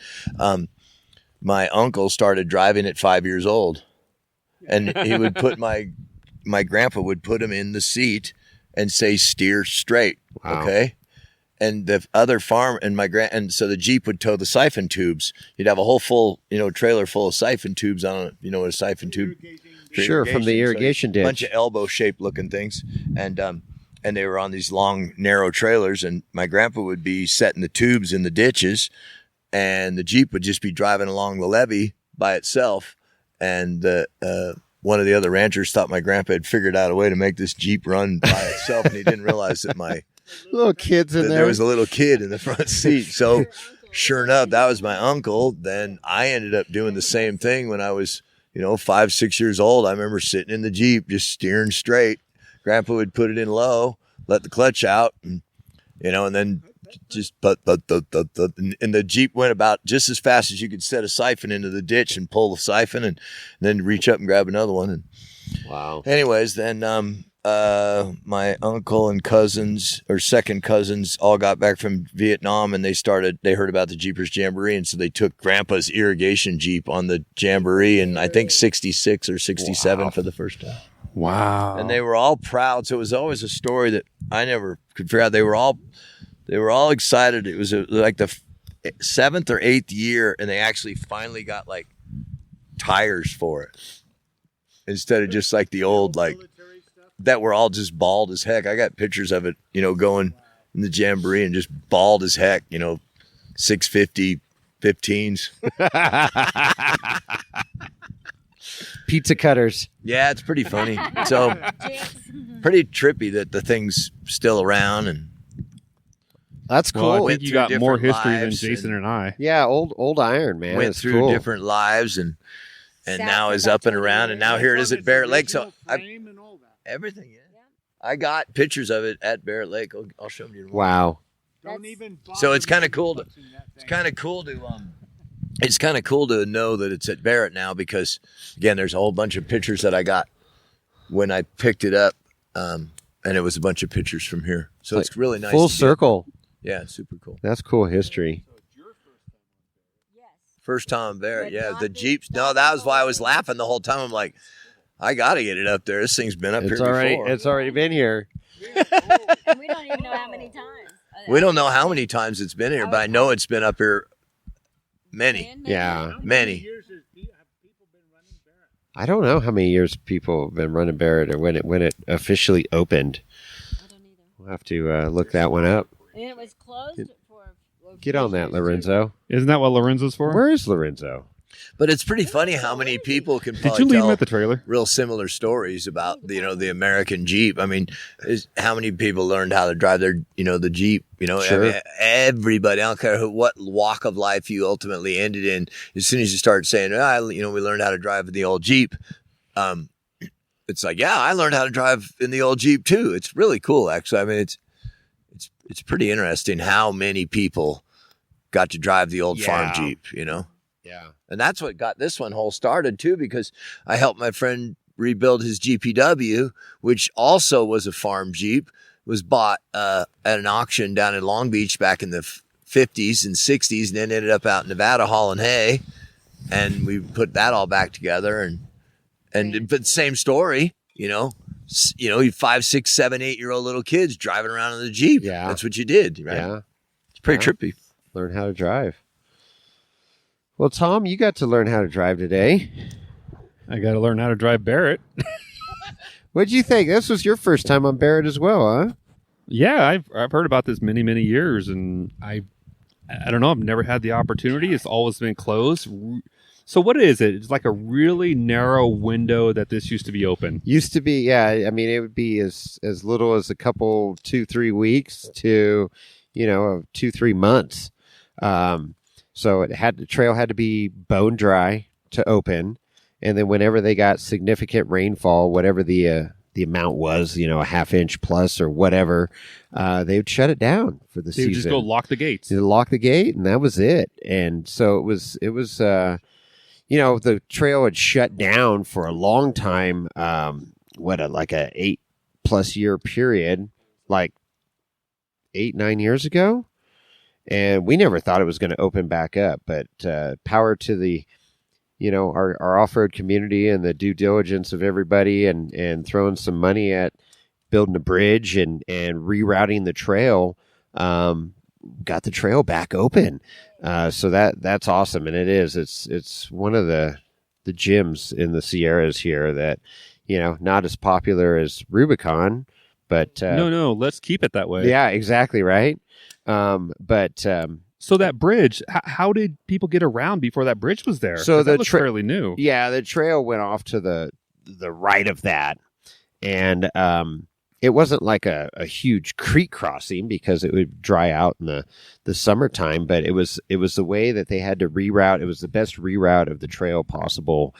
my uncle started driving at 5 years old, and he would put my grandpa would put him in the seat and say, steer straight. Wow. Okay. And the other farm and so the Jeep would tow the siphon tubes. You'd have a whole full, trailer full of siphon tubes on it. You know what a siphon tube? Sure, from the irrigation ditch. A bunch of elbow-shaped looking things. And they were on these long, narrow trailers, and my grandpa would be setting the tubes in the ditches, and the Jeep would just be driving along the levee by itself. And one of the other ranchers thought my grandpa had figured out a way to make this Jeep run by itself, and he didn't realize that little kids in there. There was a little kid in the front seat. So sure enough, that was my uncle. Then I ended up doing the same thing when I was, 5, 6 years old. I remember sitting in the Jeep, just steering straight. Grandpa would put it in low, let the clutch out, and then just and the Jeep went about just as fast as you could set a siphon into the ditch and pull the siphon, and then reach up and grab another one. And wow. Anyways, then my uncle and cousins or second cousins all got back from Vietnam, and they heard about the Jeepers Jamboree, and so they took Grandpa's irrigation Jeep on the Jamboree in I think 66 or 67 for the first time. Wow. And they were all proud. So it was always a story that I never could figure out. They were all excited. It was like the 7th or 8th year, and they actually finally got like tires for it instead of just like the old that were all just bald as heck. I got pictures of it, going in the Jamboree and just bald as heck, 650 15s. Pizza cutters. Yeah, it's pretty funny. So pretty trippy that the thing's still around, and that's cool. Well, I think you got more history than Jason and I. Yeah, old iron, man. Went through different lives and now is up and around, and now here it is at Barrett Lake. So everything, yeah. I got pictures of it at Barrett Lake. I'll show them to you tomorrow. Wow. So it's kind of cool to know that it's at Barrett now, because again, there's a whole bunch of pictures that I got when I picked it up, and it was a bunch of pictures from here. So it's really nice. Full circle. Yeah, it's super cool. That's cool history. First time Barrett, yeah. The Jeeps. No, that was why I was laughing the whole time. I'm like, I got to get it up there. This thing's been up here before. It's already been here. And we don't even know how many times. We don't know how many times it's been here, but I know it's been up here many. Yeah. Many. I don't know how many years people have been running Barrett, or when it officially opened. I don't either. We'll have to look that one up. And it was closed for. Get on that, Lorenzo. Isn't that what Lorenzo's for? Where is Lorenzo? But it's pretty funny how many people can Did probably you leave him tell at the trailer? real similar stories about the American Jeep. I mean, how many people learned how to drive their the Jeep? Sure. I mean, everybody. I don't care what walk of life you ultimately ended in. As soon as you start saying, we learned how to drive the old Jeep. It's like, yeah, I learned how to drive in the old Jeep too. It's really cool, actually. I mean, it's pretty interesting how many people got to drive the old farm Jeep, Yeah. And that's what got this one whole started too, because I helped my friend rebuild his GPW, which also was a farm Jeep, was bought at an auction down in Long Beach back in the 50s and 60s, and then ended up out in Nevada hauling hay. And we put that all back together but same story, you 5, 6, 7, 8-year-old little kids driving around in the Jeep. Yeah. That's what you did, right? Yeah. It's pretty trippy. Learn how to drive. Well, Tom, you got to learn how to drive today. I got to learn how to drive Barrett. What'd you think? This was your first time on Barrett as well, huh? Yeah, I've heard about this many, many years, and I don't know. I've never had the opportunity. It's always been closed. So what is it? It's like a really narrow window that this used to be open. Used to be, yeah. I mean, it would be as little as a couple, 2-3 weeks to, 2-3 months. So the trail had to be bone dry to open, and then whenever they got significant rainfall, whatever the amount was, a half-inch plus or whatever, they would shut it down for the They would season. just go lock the gates. They'd lock the gate, and that was it. And so it was. The trail had shut down for a long time. Like a 8+ year period, like 8-9 years ago. And we never thought it was going to open back up, but power to the, our off-road community and the due diligence of everybody and throwing some money at building a bridge and rerouting the trail, got the trail back open. So that's awesome. And it's one of the gyms in the Sierras here that, not as popular as Rubicon, but No, let's keep it that way. yeah, exactly. Right. So that bridge, how did people get around before that bridge was there? So 'Cause the that looks fairly new. Yeah, the trail went off to the right of that, and it wasn't like a huge creek crossing because it would dry out in the summertime. But it was the way that they had to reroute. It was the best reroute of the trail possible.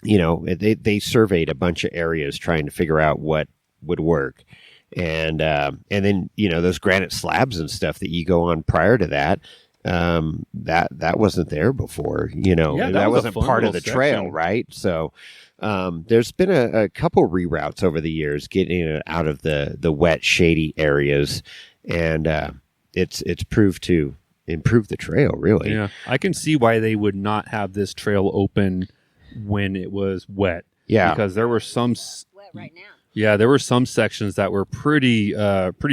They surveyed a bunch of areas trying to figure out what would work. And then, those granite slabs and stuff that you go on prior to that, that wasn't there before, that was a wasn't fun part of little the trail. section. Right. So, there's been a couple reroutes over the years getting it out of the wet, shady areas. And, it's proved to improve the trail, really. Yeah. I can see why they would not have this trail open when it was wet. Yeah. Because there were some Wet right now. Yeah, there were some sections that were pretty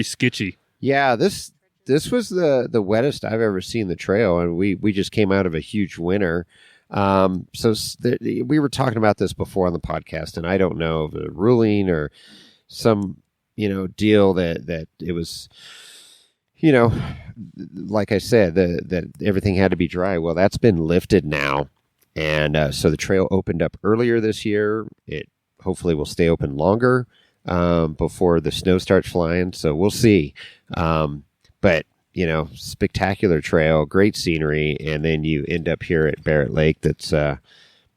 sketchy. Yeah, this was the wettest I've ever seen the trail, and we just came out of a huge winter. We were talking about this before on the podcast, and I don't know of a ruling or some deal that it was, like I said, that everything had to be dry. Well, that's been lifted now, and so the trail opened up earlier this year. It hopefully will stay open longer before the snow starts flying. So we'll see. But, spectacular trail, great scenery. And then you end up here at Barrett Lake. That's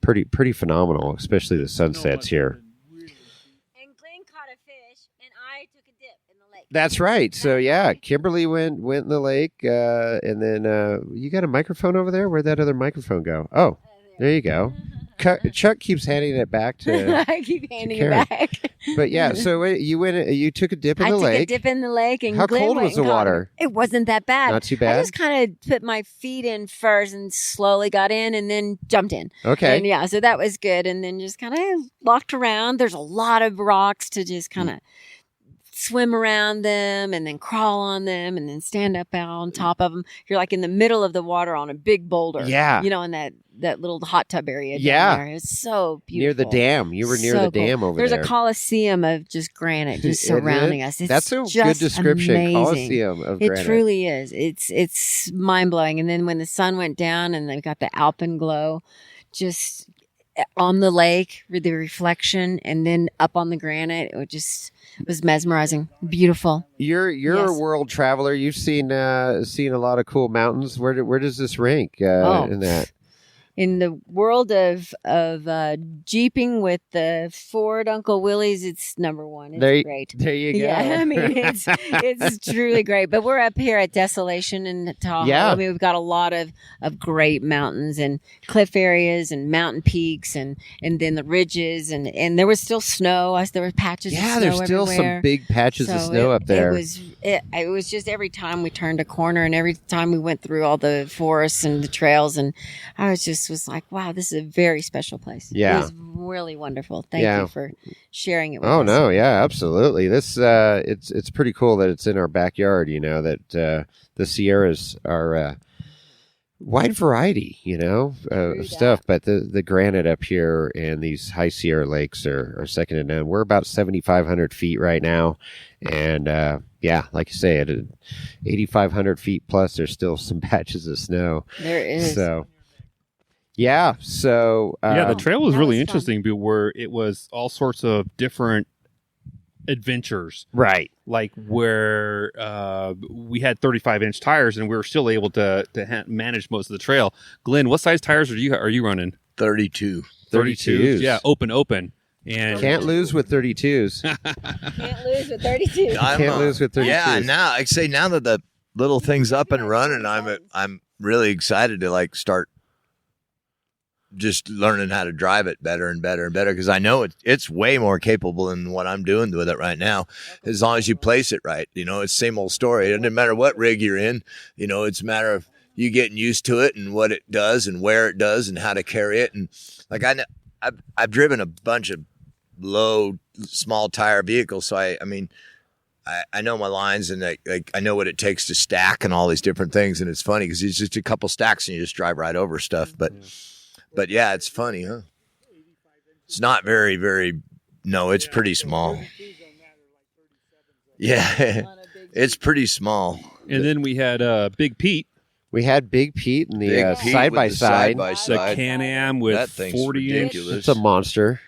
pretty phenomenal, especially the sunsets here. And Glenn caught a fish, and I took a dip in the lake. That's right. So, yeah, Kimberly went in the lake. And then you got a microphone over there? Where'd that other microphone go? Oh, there you go. Chuck keeps handing it back to. I keep handing it Karen. back. But yeah, so you took a dip in the lake. I took a dip in the lake, and How Glenn cold went was the and caught water? It wasn't that bad. Not too I bad. just kind of put my feet in first and slowly got in, and then jumped in. Okay. And yeah, so that was good. And then just kind of walked around. There's a lot of rocks to just kind of swim around them and then crawl on them and then stand up out on top of them. You're like in the middle of the water on a big boulder. Yeah. You know, in that little hot tub area. Yeah. Down there. It's so beautiful. Near the dam. You were near the dam over There's there. There's a coliseum of just granite just surrounding us. It's That's a just good description. amazing. Coliseum of granite. It truly is. It's mind blowing. And then when the sun went down and they got the alpenglow, just on the lake with the reflection, and then up on the granite, it was mesmerizing, beautiful. You're a world traveler. You've seen a lot of cool mountains. Where does this rank in that? In the world of jeeping with the Ford Uncle Willie's, it's number one. It's great. There you go. Yeah, I mean it's truly great. But we're up here at Desolation in Tahoe. Yeah. I mean, we've got a lot of great mountains and cliff areas and mountain peaks and then the ridges and there was still snow. There were patches of snow there's still everywhere. some big patches of snow up there. It was just every time we turned a corner and every time we went through all the forests and the trails, and I was like, wow, this is a very special place. Yeah. It was really wonderful. Thank you for sharing it with us. Oh, no. Yeah, absolutely. This, it's pretty cool that it's in our backyard, you know, that the Sierras are wide variety, you know, of stuff. But the granite up here and these high Sierra lakes are second to none. We're about 7,500 feet right now. And, like you say, at 8,500 feet plus, there's still some patches of snow. There is. So... Yeah. So the trail was really fun. interesting, where it was all sorts of different adventures, right? Like where we had 35-inch tires, and we were still able to manage most of the trail. Glenn, what size tires are you running? 32. 32s. Yeah, open. And can't lose with 32s. Can't lose with 32. Can't lose with 32s. Yeah. Now now that the little thing's up and running, I'm really excited to start just learning how to drive it better and better and better, because I know it's way more capable than what I'm doing with it right now. As long as you place it right, you know, it's the same old story. It doesn't matter what rig you're in, you know, it's a matter of you getting used to it and what it does and where it does and how to carry it. And I've driven a bunch of low, small tire vehicles, so I know my lines, and I know what it takes to stack and all these different things. And it's funny because it's just a couple stacks and you just drive right over stuff, But yeah, it's funny, huh? It's not very, very. No, it's pretty small. Yeah, it's pretty small. And then we had Big Pete. We had Big Pete in the side by side. The Can-Am with That thing's 40-inch. ridiculous. It's a monster.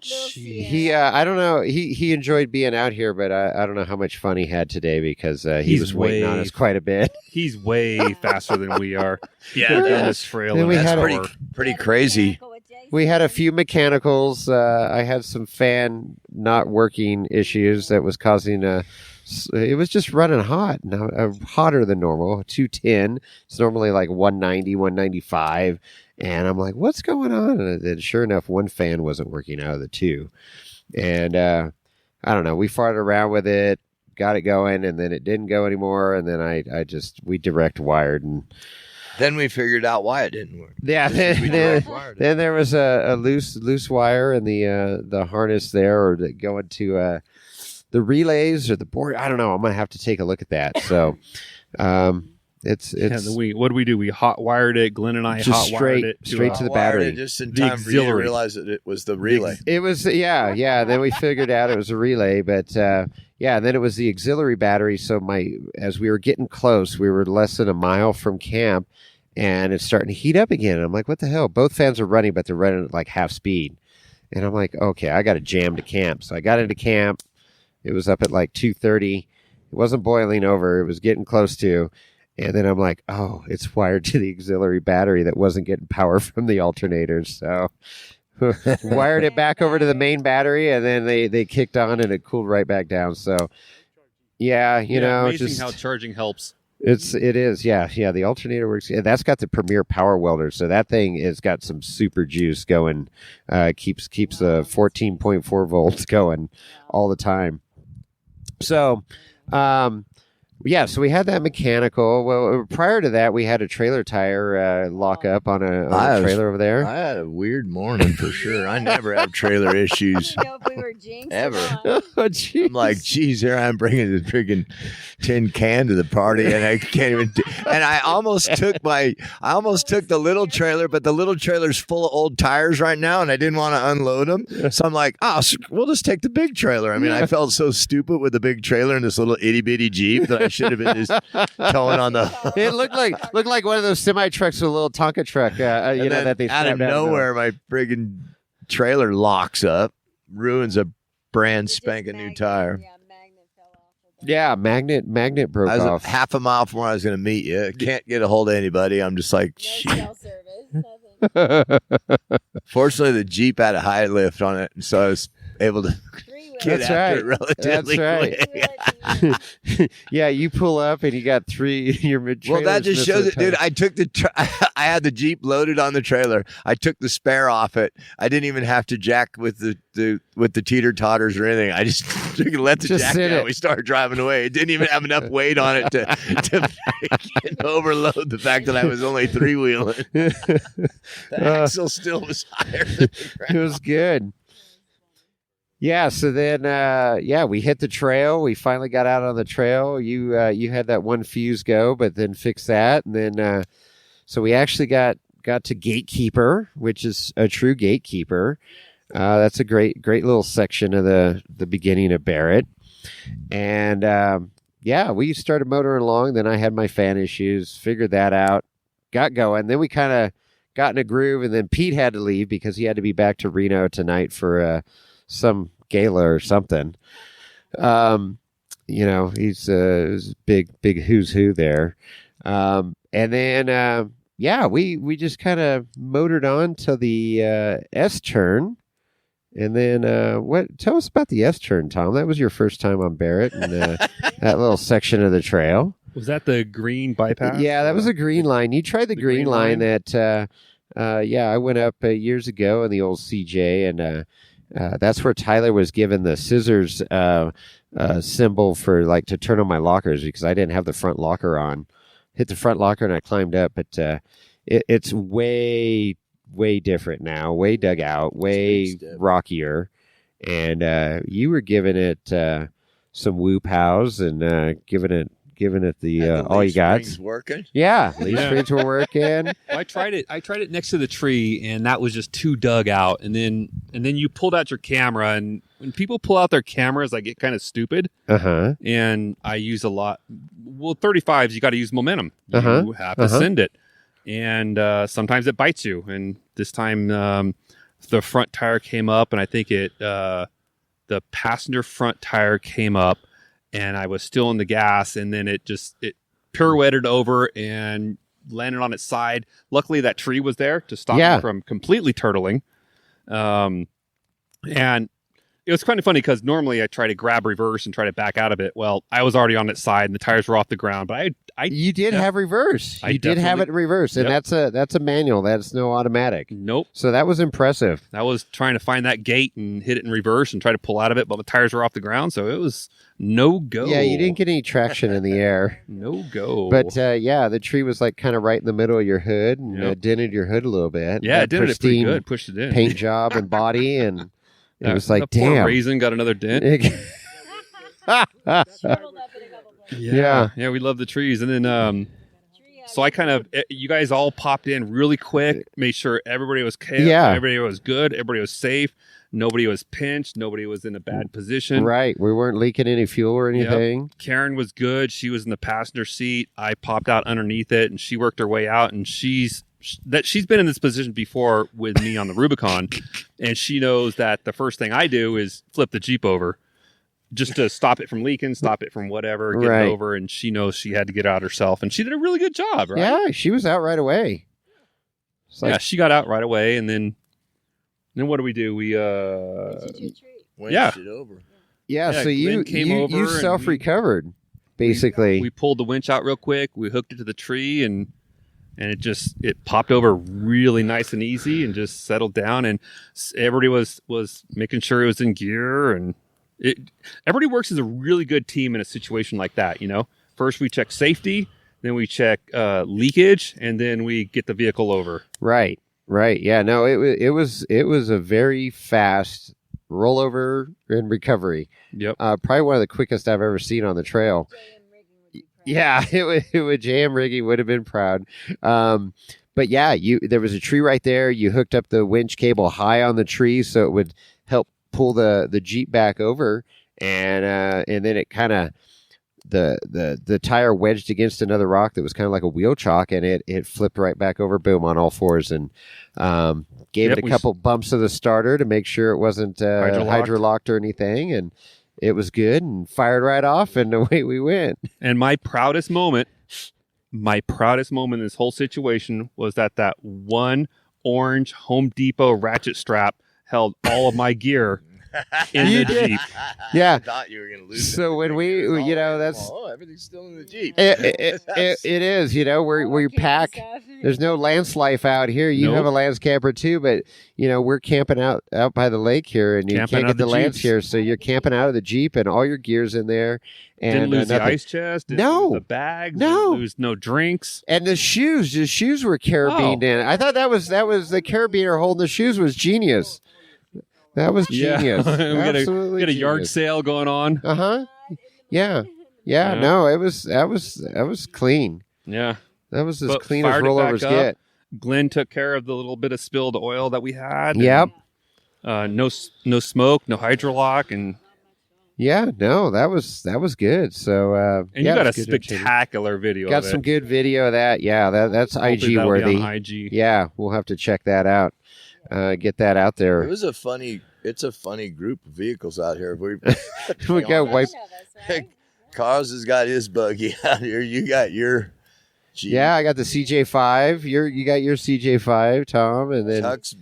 He He, I don't know. He enjoyed being out here, but I don't know how much fun he had today because he He's was waiting on way- us quite a bit. He's way faster than we are. He Yeah. could have done this trail. Then in we an had a- hour. Pretty crazy. We had a few mechanicals. I had some fan not working issues that was causing it was just running hot, hotter than normal. 210. It's normally like 190, 195. And I'm like, what's going on? And then sure enough, one fan wasn't working out of the two. And I don't know. We farted around with it, got it going, and then it didn't go anymore. And then we direct wired. And Then we figured out why it didn't work. yeah, then there was a loose wire in the harness there, or going to the relays or the board. I don't know. I'm gonna have to take a look at that. So, it's What did we do? We hot wired it. Glenn and I Just hot wired it straight to the battery. Wired it just in The time for you to auxiliary. realize that it was the relay. It was Then we figured out it was a relay, but then it was the auxiliary battery. So as we were getting close, we were less than a mile from camp, and it's starting to heat up again. And I'm like, what the hell? Both fans are running, but they're running at like half speed. And I'm like, okay, I got to jam to camp. So I got into camp. It was up at like 2:30. It wasn't boiling over. It was getting close to. And then I'm like, oh, it's wired to the auxiliary battery that wasn't getting power from the alternators. So wired it back over to the main battery, and then they kicked on, and it cooled right back down. So, amazing how charging helps. It is. The alternator works. That's got the Premier Power Welder, so that thing has got some super juice going. Keeps the 14.4 volts going all the time. So, Yeah, so we had that mechanical. Well, prior to that, we had a trailer tire lock up on a trailer over there. I had a weird morning for sure. I never have trailer issues. I don't know if we were jinxed Ever. or not. Oh, geez. I'm like, geez, here I'm bringing this freaking tin can to the party, and I can't even. And I almost took the little trailer, but the little trailer's full of old tires right now, and I didn't want to unload them. So I'm like, we'll just take the big trailer. I mean, I felt so stupid with the big trailer and this little itty bitty Jeep that I should have been just towing on the. It looked like one of those semi trucks with a little Tonka truck. That they out of nowhere, my friggin' trailer locks up, ruins a brand spanking new tire. Yeah, magnet broke I was off. half a mile from where I was going to meet you. Can't get a hold of anybody. I'm just like, No cell service, nothing. fortunately, the Jeep had a high lift on it, and so I was able to get That's after right. it relatively That's quick. Yeah, you pull up and you got three. Your Well, that just shows it, dude. I took I had the Jeep loaded on the trailer. I took the spare off it. I didn't even have to jack with the teeter totters or anything. I just let the Just jack sit down. it. We started driving away. It didn't even have enough weight on it to freaking overload the fact that I was only three wheeling. The axle still was higher than the ground. It was good. Yeah, so then we hit the trail. We finally got out on the trail. You had that one fuse go, but then fixed that, and then so we actually got to Gatekeeper, which is a true gatekeeper. That's a great little section of the beginning of Barrett, and we started motoring along. Then I had my fan issues, figured that out, got going. Then we kind of got in a groove, and then Pete had to leave because he had to be back to Reno tonight for some gala or something. He's a big who's who there. And then we just kind of motored on to the S turn. And then tell us about the S turn, Tom. That was your first time on Barrett and that little section of the trail. Was that the green bypass? Yeah, that was a green line. You tried the green line that I went up years ago in the old CJ, and that's where Tyler was given the scissors symbol for to turn on my lockers because I didn't have the front locker on. Hit the front locker and I climbed up, but it's way different now, way dug out, way rockier, and you were giving it some whoop hows and giving it the all you got. Working. Yeah, leaf springs were working. I tried it next to the tree, and that was just too dug out. And then you pulled out your camera, and when people pull out their cameras, I get kind of stupid. And I use a lot. Well, 35s, you got to use momentum. You have to send it, and sometimes it bites you. And this time, the front tire came up, and I think the passenger front tire came up. And I was still in the gas, and then it pirouetted over and landed on its side. Luckily, that tree was there to stop me from completely turtling. And it was kind of funny because normally I try to grab reverse and try to back out of it. Well, I was already on its side, and the tires were off the ground. But you did have reverse. You did have it in reverse, and that's a manual. That's no automatic. Nope. So that was impressive. I was trying to find that gate and hit it in reverse and try to pull out of it, but the tires were off the ground, so it was no go. Yeah, you didn't get any traction in the air. No go. But the tree was kind of right in the middle of your hood and dented your hood a little bit. Yeah, it did it pretty good. Pushed it in. Paint job and body, and it was like, damn. Poor Raisin got another dent. Yeah, we love the trees. And then, so I you guys all popped in really quick, made sure everybody was everybody was good, everybody was safe, nobody was pinched, nobody was in a bad position. Right, we weren't leaking any fuel or anything. Yep. Karen was good. She was in the passenger seat. I popped out underneath it, and she worked her way out, and she's been in this position before with me on the Rubicon, and she knows that the first thing I do is flip the Jeep over just to stop it from leaking, stop it from whatever, get it over, and she knows she had to get out herself, and she did a really good job, right? Yeah, she was out right away. She got out right away, and then what do? We Winched it over. Yeah, so you self-recovered, basically. We pulled the winch out real quick, we hooked it to the tree, and it popped over really nice and easy and just settled down, and everybody was making sure it was in gear, and everybody works as a really good team in a situation like that, first we check safety, then we check leakage, and then we get the vehicle over. Right. Yeah. No, it was a very fast rollover and recovery. Yep. Probably one of the quickest I've ever seen on the trail. Yeah, it would JM rigging would have been proud. But yeah, there was a tree right there. You hooked up the winch cable high on the tree so it would help pull the Jeep back over, and then it kind of the tire wedged against another rock that was kind of like a wheel chock, and it flipped right back over, boom, on all fours, and gave it a couple bumps of the starter to make sure it wasn't hydrolocked or anything, and it was good, and fired right off, and away we went. And my proudest moment in this whole situation was that one orange Home Depot ratchet strap held all of my gear in the Jeep. Yeah. I thought you were going to lose so it. when we, that's... everything's still in the Jeep. It is, where you pack. There's no Lance life out here. You have a Lance camper too, but, we're camping out by the lake here, and you can't get the Lance here, so you're camping out of the Jeep, and all your gear's in there. And didn't lose the ice chest. Didn't lose the bags. No. Didn't lose no drinks. And the shoes were carabined in. I thought that was the carabiner holding the shoes was genius. That was genius. we got a yard sale going on. Yeah. No, that was clean. Yeah. That was as clean as rollovers get. Glenn took care of the little bit of spilled oil that we had. Yep. No smoke, no hydrolock, and yeah, no, that was good. So and you got a spectacular video. Got some good video of that. Yeah, that's IG worthy. Be on IG. Yeah, we'll have to check that out. Get that out there. It's a funny group of vehicles out here. We got white. Carlos has got his buggy out here. You got your Jeep. Yeah, I got the CJ5. You got your CJ5, Tom, and then Chuck's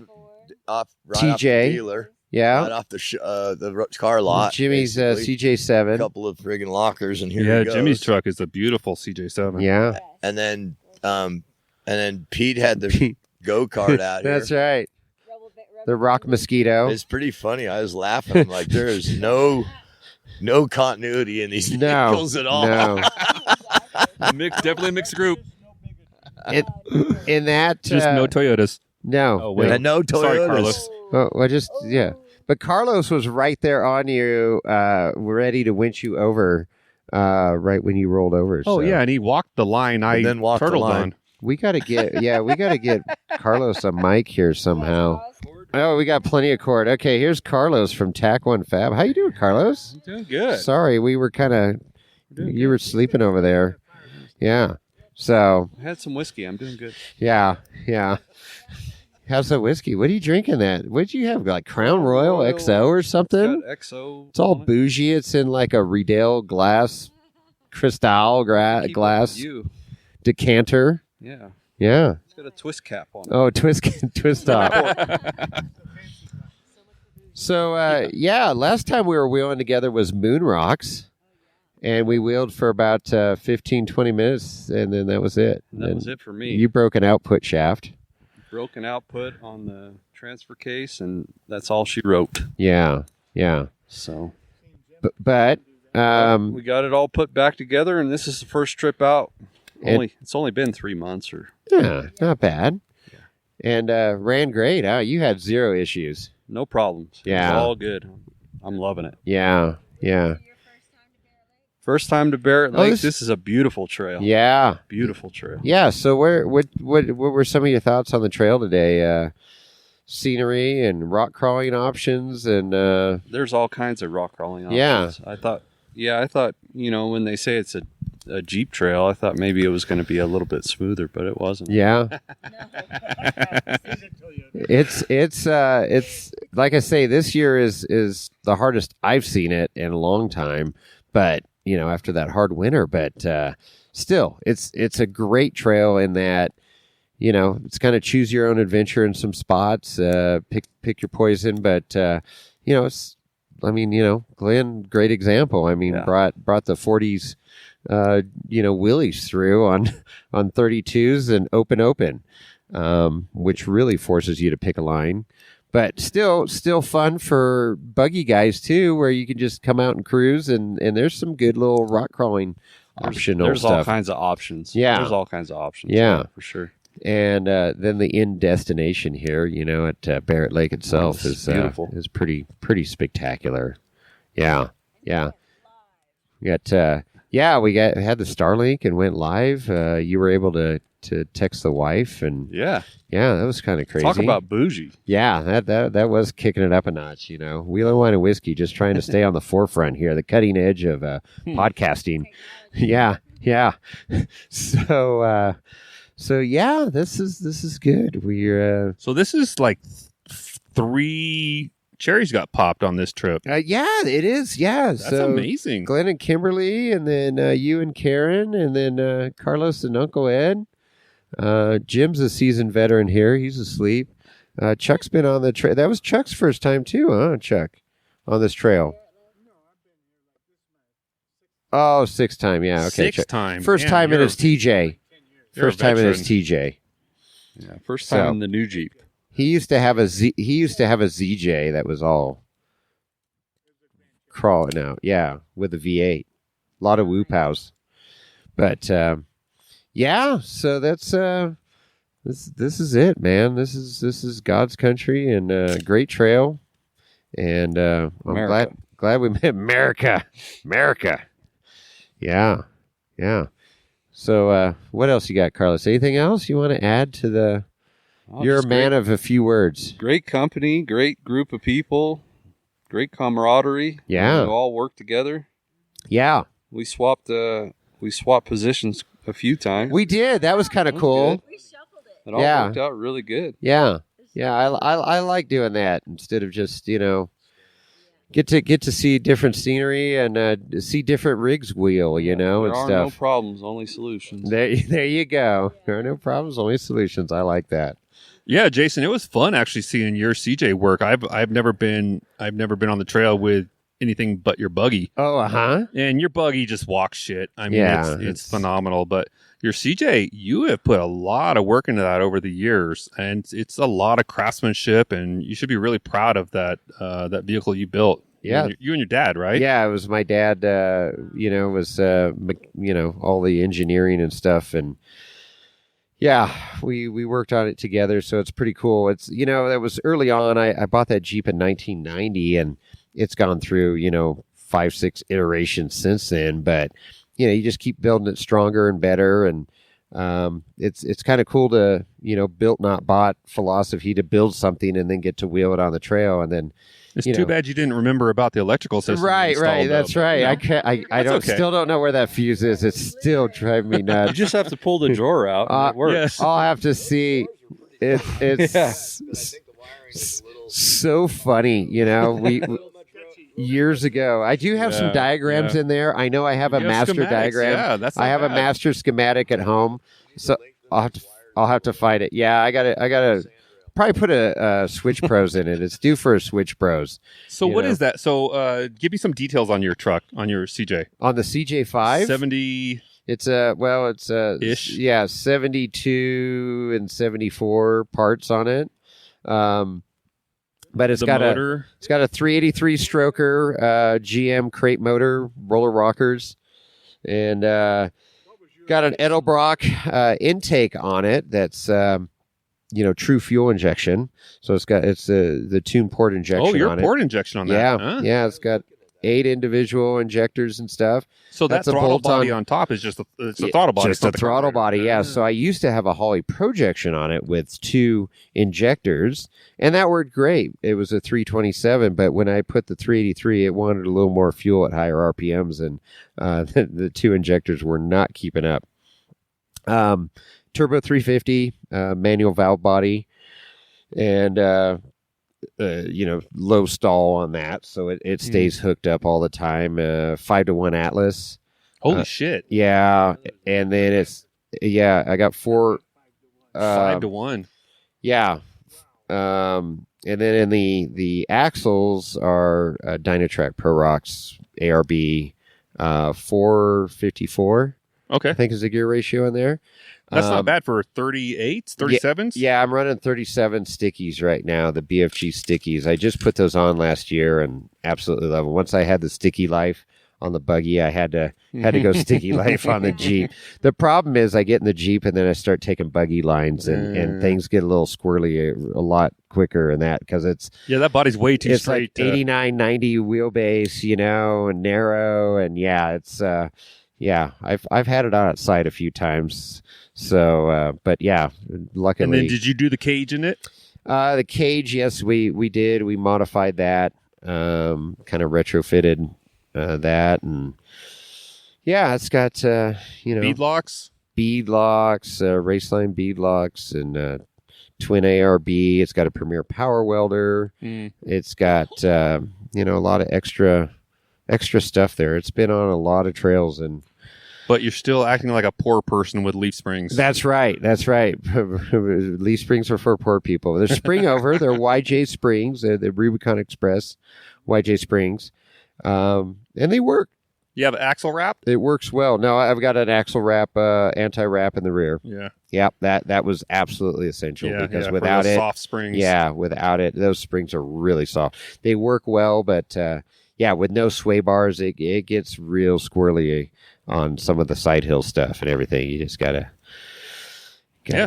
off TJ. off the dealer. Yeah, right off the car lot. Jimmy's CJ7. A couple of friggin' lockers, and here he goes. Jimmy's truck is a beautiful CJ7. Yeah, and then Pete had the go-kart out here. That's right. The Rock Mosquito. It's pretty funny. I was laughing. Like, there is no continuity in these vehicles at all. No. Definitely a mixed group. In that, just no Toyotas. No. Oh, wait. No Toyotas. Sorry, Carlos. Yeah. But Carlos was right there on you, ready to winch you over, right when you rolled over. Oh, yeah, and he walked the line. I then walked the turtled line. on. We got to get Carlos a mic here somehow. Oh, we got plenty of cord. Okay, here's Carlos from Tac One Fab. How you doing, Carlos? I'm doing good. Sorry, we were kind of... You were sleeping over there. Yeah. So... I had some whiskey. I'm doing good. Yeah. How's the whiskey? What are you drinking that? What did you have? Like Crown Royal XO or something? XO. It's all bougie. It's in like a Riedel glass, Cristal glass decanter. Yeah. Yeah. It's got a twist cap on it. Oh, twist top. So, last time we were wheeling together was Moon Rocks, and we wheeled for about 15, 20 minutes, and then that was it. And that was it for me. You broke an output shaft. Broken output on the transfer case, and that's all she wrote. Yeah. So, but we got it all put back together, and this is the first trip out. It's only been 3 months, not bad. Yeah. And ran great. You had zero issues. No problems. Yeah, it's all good. I'm loving it. Yeah. First time to Barrett Lake. This is a beautiful trail. Yeah, beautiful trail. Yeah. So, what were some of your thoughts on the trail today? Scenery and rock crawling options, and there's all kinds of rock crawling options. Yeah, I thought when they say it's a Jeep trail, I thought maybe it was going to be a little bit smoother, but it wasn't. Yeah. It's like I say, this year is the hardest I've seen it in a long time, but after that hard winter, but still it's a great trail in that it's kind of choose your own adventure in some spots, pick your poison, but Glenn, great example. Brought the 40s wheelies through on 32s and open, which really forces you to pick a line, but still fun for buggy guys too, where you can just come out and cruise, and there's some good little rock crawling optional There's stuff. all kinds of options. Yeah. There's all kinds of options. Yeah. For sure. And then the end destination here, at Barrett Lake itself It's is beautiful. is pretty spectacular. Yeah. We got had the Starlink and went live. You were able to text the wife, and Yeah. that was kind of crazy. Talk about bougie. Yeah, that was kicking it up a notch. Wheel and Wine and Whiskey, just trying to stay on the forefront here, the cutting edge of podcasting. Yeah. So yeah, this is good. We're So this is like 3 cherries got popped on this trip. it is. Yeah, That's amazing. Glenn and Kimberly, and then you and Karen, and then Carlos and Uncle Ed. Jim's a seasoned veteran here. He's asleep. Chuck's been on the trail. That was Chuck's first time too, huh, Chuck? On this trail. Oh, 6th time. Yeah, okay. 6th time. First Man, time in you're- his TJ. you're a First time in his veteran. TJ. Yeah. First time So- in the new Jeep. He used to have a ZJ that was all crawling out. Yeah, with a V8. A lot of woo pows. But so that's this is it, man. This is God's country and great trail. And I'm glad we met America. Yeah. So what else you got, Carlos? Anything else you want to add to the You're a just man of a few words. Great company, great group of people, great camaraderie. Yeah. We all work together. Yeah, We swapped positions a few times. we did. That was kind of That was cool. good. It all Yeah. worked out really good. Yeah. I like doing that instead of just get to see different scenery and see different rigs wheel, There and are no stuff. problems, only solutions. There you go. There are no problems, only solutions. I like that. Yeah, Jason, it was fun actually seeing your CJ work. I've never been on the trail with anything but your buggy, Oh, and your buggy just walks shit. I mean, Yeah, it's it's- phenomenal. But your CJ, you have put a lot of work into that over the years, and it's a lot of craftsmanship. And you should be really proud of that vehicle you built. Yeah. you and your dad, right? Yeah, it was my dad. Was all the engineering and stuff, and yeah, we worked on it together. So it's pretty cool. It's that was early on. I bought that Jeep in 1990, and it's gone through 5-6 iterations since then. But you just keep building it stronger and better, and it's kind of cool to built not bought philosophy to build something and then get to wheel it on the trail, and then. It's too bad you didn't remember about the electrical system. Right. That's right. I okay. still don't know where that fuse is. It's still driving me You nuts. just have to pull the drawer out and it works. yes. I'll have to see. It's so funny. We years ago. I do have some Yeah, diagrams yeah. in there. I know I have a You have master schematics. diagram. Yeah, that's not I have a bad. master schematic at home, so I'll have to find it. Yeah, I gotta probably put a Switch Pros in it. It's due for a Switch Pros. So You what know. is that? So give me some details on your truck, on your CJ. On the CJ5, 70. it's Ish? 72 and 74 parts on it. But it's the got motor. It's got a 383 stroker, GM crate motor, roller rockers, and got an Edelbrock intake on it. That's true fuel injection. So it's the tune port injection. Oh, your on port injection on that. Yeah, Huh? yeah. It's got 8 individual injectors and stuff. So that That's a throttle bolt-on- body on top is just it's a throttle body. Just it's not a the throttle carburetor. body, yeah. So I used to have a Holley projection on it with 2 injectors, and that worked great. It was a 327, but when I put the 383, it wanted a little more fuel at higher RPMs, and the 2 injectors were not keeping up. Turbo 350, manual valve body, and low stall on that, so it stays hooked up all the time. 5-to-1 Atlas. Holy shit! Yeah, and then I got 4 5-to-1. Yeah. And then in the axles are Dynatrac Pro Rocks ARB 454, Okay, I think is the gear ratio in there. that's not bad for 38s, 37s. Yeah, I'm running 37 stickies right now, the BFG stickies. I just put those on last year and absolutely love them. Once I had the sticky life, on the buggy. I had to go sticky life on the Jeep. The problem is I get in the Jeep and then I start taking buggy lines and things get a little squirrely a lot quicker and that because it's that body's way too it's straight. Like 89, 90 wheelbase, and narrow and it's I've had it outside a few times. So, but luckily. And then did you do the cage in it? The cage, yes, we did. We modified that, kind of retrofitted that, and it's got bead locks, raceline bead locks, and twin ARB. It's got a Premier Power Welder. It's got a lot of extra stuff there. It's been on a lot of trails and. But you're still acting like a poor person with leaf springs. That's right. Leaf springs are for poor people. They're spring over. They're YJ springs. They're the Rubicon Express YJ springs. And they work. You have axle wrap? It works well. No, I've got an axle wrap, anti-wrap in the rear. Yeah. Yep, that was absolutely essential because for without the it, soft springs. Yeah, without it, those springs are really soft. They work well, but with no sway bars, it gets real squirrely on some of the side hill stuff and everything. You just gotta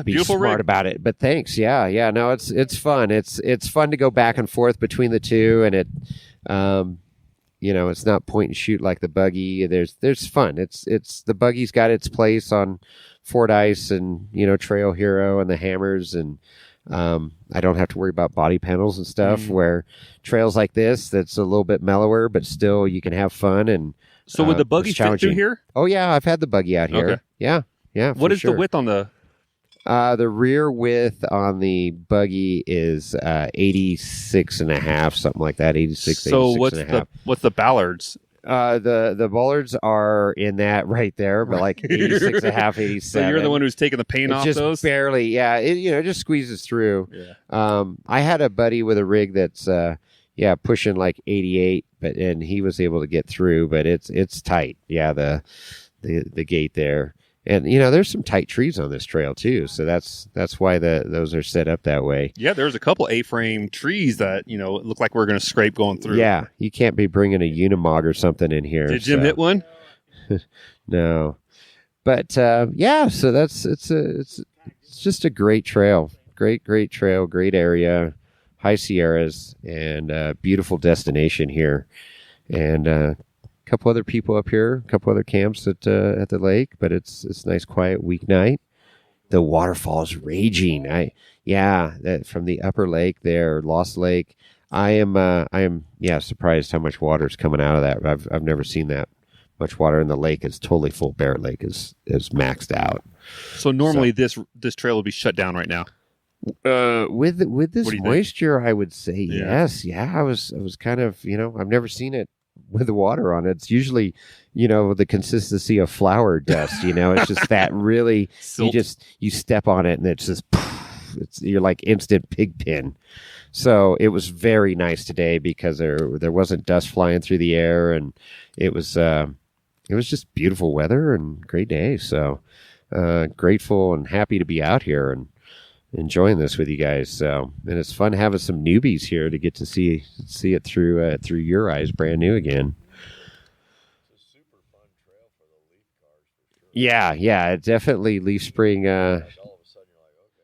be smart rig. about it. But thanks. Yeah. No, it's fun. It's fun to go back and forth between the two, and it, it's not point and shoot like the buggy. There's fun. It's the buggy's got its place on Fordyce and Trail Hero and the Hammers, and I don't have to worry about body panels and stuff. Where trails like this, that's a little bit mellower, but still you can have fun and. So would the buggy fit through here? Oh yeah, I've had the buggy out here. Okay. Yeah. What is the width on the? The rear width on the buggy is 86 and a half, something like that. 86. So 86 what's the Ballards? The bollards are in that right there, but like 86 and a half, 87. So you're the one who's taking the paint off just those? Barely, yeah. It just squeezes through. Yeah. I had a buddy with a rig that's pushing like 88, and he was able to get through, but it's tight. Yeah, the gate there. And there's some tight trees on this trail too, so that's why those are set up that way. Yeah, there's a couple A-frame trees that look like we're going to scrape going through. Yeah, you can't be bringing a Unimog or something in here. Did Jim hit one? No, but so it's just a great trail, great trail, great area, high Sierras, and beautiful destination here, and. Couple other people up here, a couple other camps at the lake, but it's a nice quiet weeknight. The waterfall's raging. That from the upper lake there, Lost Lake. I am surprised how much water's coming out of that. I've never seen that much water in the lake. It's totally full. Barrett Lake is maxed out. So normally this trail will be shut down right now. With this moisture, I would say yes. Yeah, I was kind of I've never seen it with the water on it. It's usually, the consistency of flour dust, it's just that really, you step on it and it's just, you're like instant pig pen. So it was very nice today because there wasn't dust flying through the air, and it was just beautiful weather and great day. So, grateful and happy to be out here and enjoying this with you guys. So, and it's fun having some newbies here to get to see it through your eyes, brand new again. It's a super fun trail for the leaf cars for sure. Yeah, it definitely leaf spring. All of a sudden you're like, okay,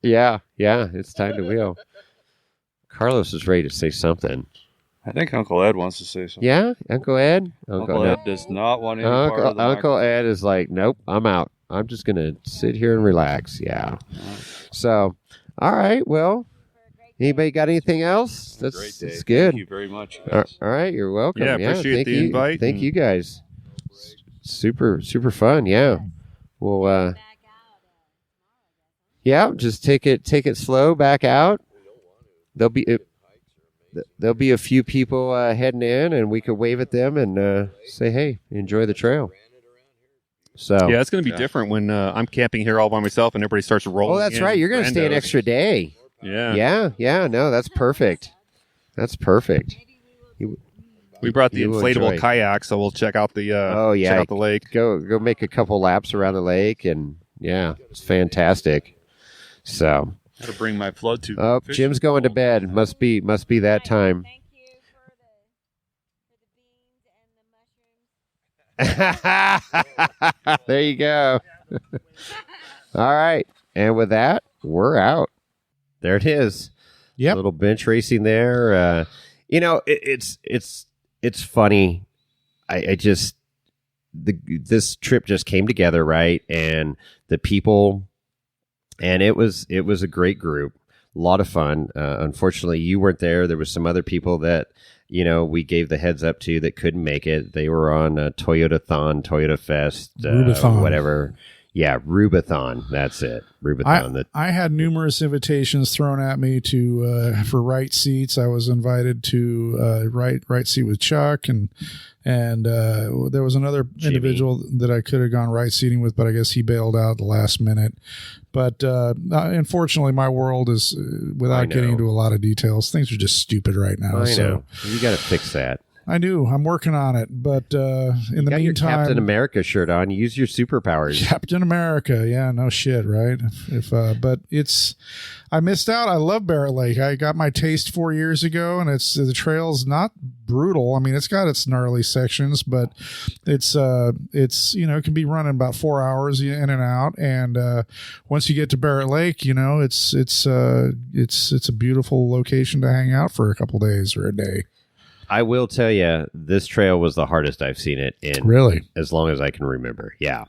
no, we're going wheeling. Yeah, it's time to wheel. Carlos is ready to say something. I think Uncle Ed wants to say something. Yeah, Uncle Ed. Uncle Ed does not want any part of the Uncle Ed is like, nope, I'm out. I'm just going to sit here and relax. Yeah. So, all right. Well, anybody got anything else? That's good. Thank you very much. All right. You're welcome. Yeah, appreciate the invite. Thank you guys. Super fun. Yeah. Well, just take it slow back out. There'll be a few people heading in, and we could wave at them and say, hey, enjoy the trail. So yeah, it's going to be different when I'm camping here all by myself and everybody starts rolling. Oh, that's right. You're going to stay an extra day. Yeah. Yeah. No, that's perfect. We brought the inflatable kayak, so we'll check out the check out the lake. Go make a couple laps around the lake, and it's fantastic. So got to bring my flood tube. Oh, Jim's going to bed. Must be that time. Thank you for the beans and the There you go. All right. And with that, we're out. There it is. Yep. A little bench racing there. It's funny. I just this trip just came together, right? And the people, and it was a great group, a lot of fun. Unfortunately, you weren't there. There was some other people that we gave the heads up to that couldn't make it. They were on Toyota Fest, Rubathon. whatever. Yeah, Rubathon. That's it. Rubathon. I had numerous invitations thrown at me for right seats. I was invited to right seat with Chuck, and there was another individual that I could have gone right seating with, but I guess he bailed out at the last minute. But unfortunately, my world is, without getting into a lot of details, things are just stupid right now. I know. You got to fix that. I do. I'm working on it. But in the meantime, your Captain America shirt on. Use your superpowers. Captain America. Yeah, no shit, right? But I missed out. I love Barrett Lake. I got my taste 4 years ago, and the trail's not brutal. I mean, it's got its gnarly sections, but it can be running about 4 hours in and out. And once you get to Barrett Lake, it's a beautiful location to hang out for a couple days or a day. I will tell you, this trail was the hardest I've seen it in. Really? As long as I can remember. Yeah.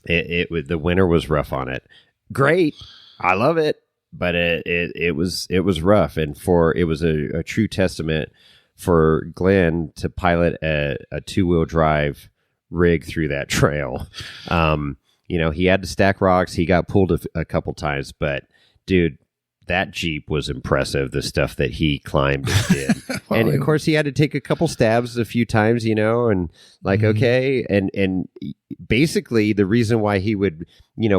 The winter was rough on it. Great. I love it. But it was rough. And it was a true testament for Glenn to pilot a 2-wheel drive rig through that trail. He had to stack rocks. He got pulled a couple times, but dude, that Jeep was impressive, the stuff that he climbed and did. And of course he had to take a couple stabs a few times, and okay. And basically the reason why he would,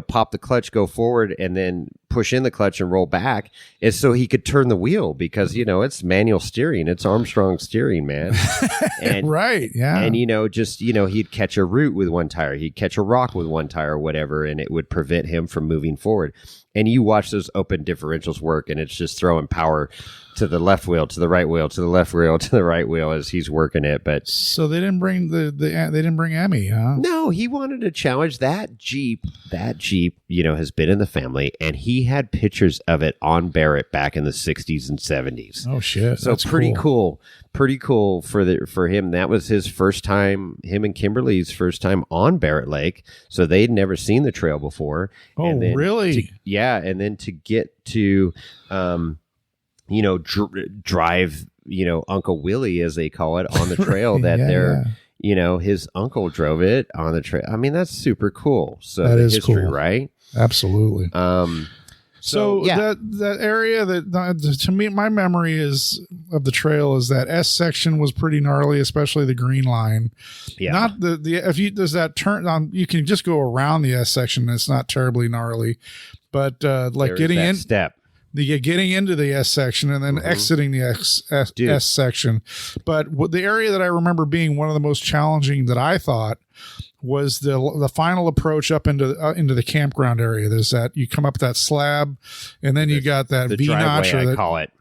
pop the clutch, go forward, and then push in the clutch and roll back is so he could turn the wheel, because, it's manual steering. It's Armstrong steering, man. And, right. Yeah. And, he'd catch a root with one tire. He'd catch a rock with one tire or whatever, and it would prevent him from moving forward. And you watch those open differentials work, and it's just throwing power to the left wheel, to the right wheel, to the left wheel, to the right wheel as he's working it. But so they didn't bring they didn't bring Emmy, huh? No, he wanted to challenge that Jeep. That Jeep, has been in the family, and he had pictures of it on Barrett back in the 60s and 70s. Oh shit! So that's pretty cool. Pretty cool for him. That was his first time, him and Kimberly's first time on Barrett Lake. So they'd never seen the trail before. Oh, and then really? And then to get to, drive, Uncle Willie, as they call it, on the trail that his uncle drove it on the trail. I mean, that's super cool. So that is history, cool. Right? Absolutely. So yeah. that area to me, my memory of the trail is that S section was pretty gnarly, especially the green line. Yeah. Not there's that turn on, you can just go around the S section. And it's not terribly gnarly, but getting into the S section and then exiting the S section. But the area that I remember being one of the most challenging that I thought was the final approach up into the campground area. There's that, you come up that slab, and then you got that the V-notch. Driveway, I call it.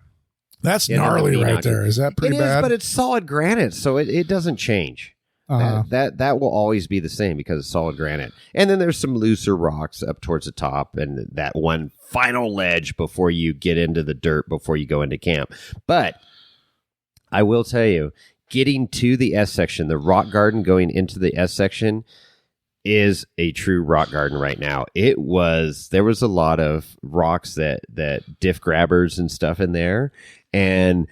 That's gnarly right there. Is that pretty bad? But it's solid granite, so it doesn't change. That will always be the same because it's solid granite. And then there's some looser rocks up towards the top, and that one final ledge before you get into the dirt before you go into camp. But I will tell you, getting to the S section, the rock garden going into the S section is a true rock garden right now. There was a lot of rocks that diff grabbers and stuff in there, and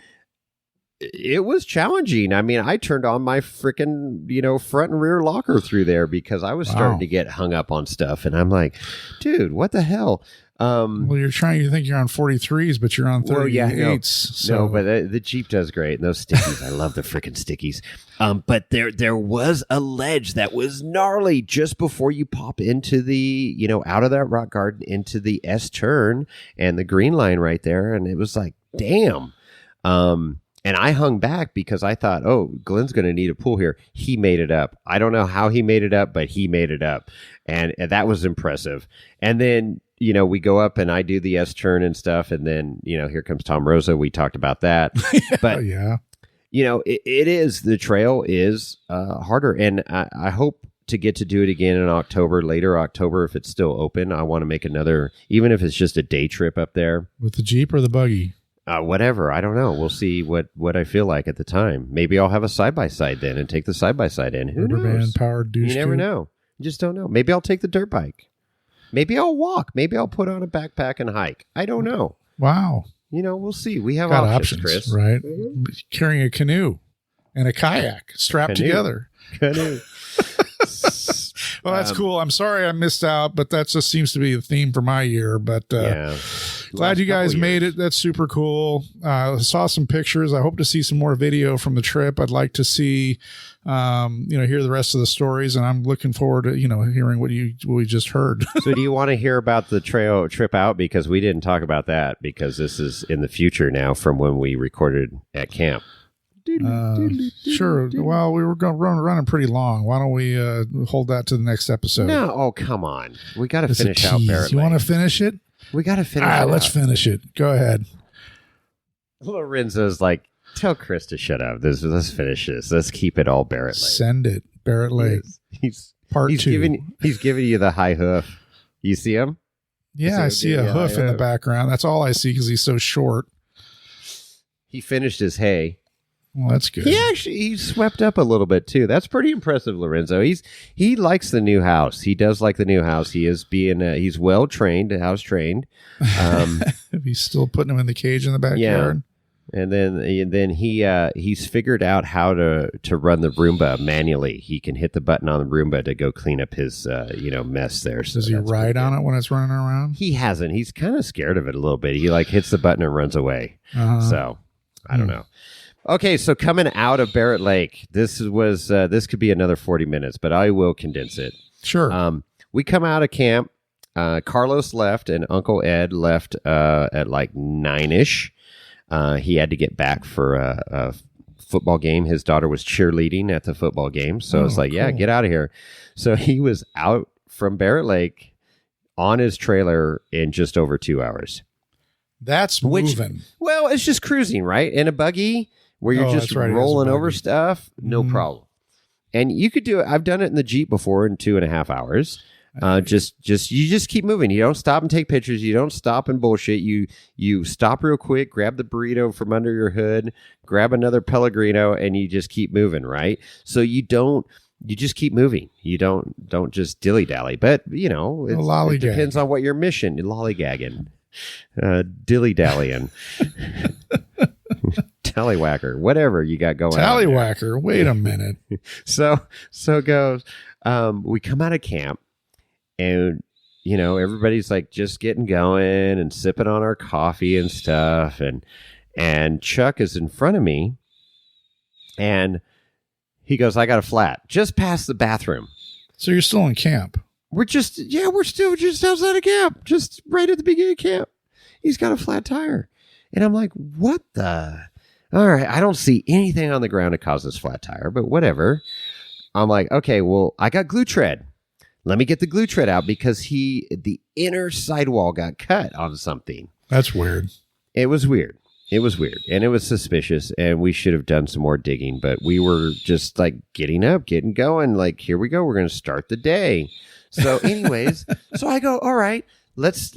it was challenging. I mean, I turned on my freaking, front and rear locker through there because I was starting to get hung up on stuff, and I'm like, dude, what the hell? Well, you think you're on 43s, but you're on 38s. Well, yeah, no, but the Jeep does great. And those stickies, I love the freaking stickies. But there was a ledge that was gnarly just before you pop into the, out of that rock garden into the S turn and the green line right there. And it was like, damn. And I hung back because I thought, oh, Glenn's going to need a pull here. He made it up. I don't know how he made it up, but he made it up. And that was impressive. And then, we go up and I do the S turn and stuff. And then, here comes Tom Rosa. We talked about that. But yeah, it is, the trail is harder, and I hope to get to do it again in October, later October, if it's still open. I want to make another, even if it's just a day trip up there. With the Jeep or the buggy? Whatever. I don't know. We'll see what I feel like at the time. Maybe I'll have a side-by-side then and take the side-by-side in. Who knows? Powered douche. You never know. You just don't know. Maybe I'll take the dirt bike. Maybe I'll walk. Maybe I'll put on a backpack and hike. I don't know. Wow. We'll see. We have Got options, Chris. Right? Carrying a canoe and a kayak strapped together. Canoe. Well, that's cool. I'm sorry I missed out, but that just seems to be the theme for my year. But glad you guys made it. That's super cool. I saw some pictures. I hope to see some more video from the trip. I'd like to see, hear the rest of the stories, and I'm looking forward to, hearing what we just heard. So do you want to hear about the trip out? Because we didn't talk about that, because this is in the future now from when we recorded at camp. Sure. Well, we were running pretty long. Why don't we hold that to the next episode? No. Oh, come on. We got to finish out Barrett Lake. You want to finish it? We got to finish it. Let's finish it. Go ahead. Lorenzo's like, tell Chris to shut up. Let's finish this. Let's keep it all Barrett Lake. Send it. Barrett Lake. He's Part 2. He's giving you the high hoof. You see him? Yeah, I see a hoof in the background. That's all I see because he's so short. He finished his hay. Well, that's good. He swept up a little bit too. That's pretty impressive, Lorenzo. He likes the new house. He does like the new house. He is he's well trained, house trained. He's still putting him in the cage in the backyard. Yeah. And then he's figured out how to run the Roomba manually. He can hit the button on the Roomba to go clean up his mess there. So does he ride on it when it's running around? He hasn't. He's kind of scared of it a little bit. He hits the button and runs away. So I don't know. Okay, so coming out of Barrett Lake, this could be another 40 minutes, but I will condense it. Sure. We come out of camp. Carlos left, and Uncle Ed left at like 9-ish. He had to get back for a football game. His daughter was cheerleading at the football game, so it's like, cool. Yeah, get out of here. So he was out from Barrett Lake on his trailer in just over 2 hours. That's moving. Well, it's just cruising, right? In a buggy where you're just rolling over stuff, no problem. And you could do it. I've done it in the Jeep before in 2.5 hours. You just keep moving. You don't stop and take pictures. You don't stop and bullshit. You stop real quick, grab the burrito from under your hood, grab another Pellegrino, and you just keep moving, right? So you just keep moving. You don't just dilly-dally. But, it depends on what your mission. Lollygagging. Dilly-dallying. Tallywhacker, whatever you got going Tallywhacker, on. Wait a minute. So it goes. We come out of camp, and everybody's like just getting going and sipping on our coffee and stuff, and Chuck is in front of me, and he goes, I got a flat just past the bathroom. So you're still in camp? We're still just outside of camp, just right at the beginning of camp. He's got a flat tire. And I'm like, what the? All right, I don't see anything on the ground to cause this flat tire, but whatever. I'm like, okay, well, I got glue tread. Let me get the glue tread out because the inner sidewall got cut on something. That's weird. It was weird. And it was suspicious, and we should have done some more digging, but we were just like getting up, getting going. Like, here we go. We're going to start the day. So anyways, so I go, all right. Let's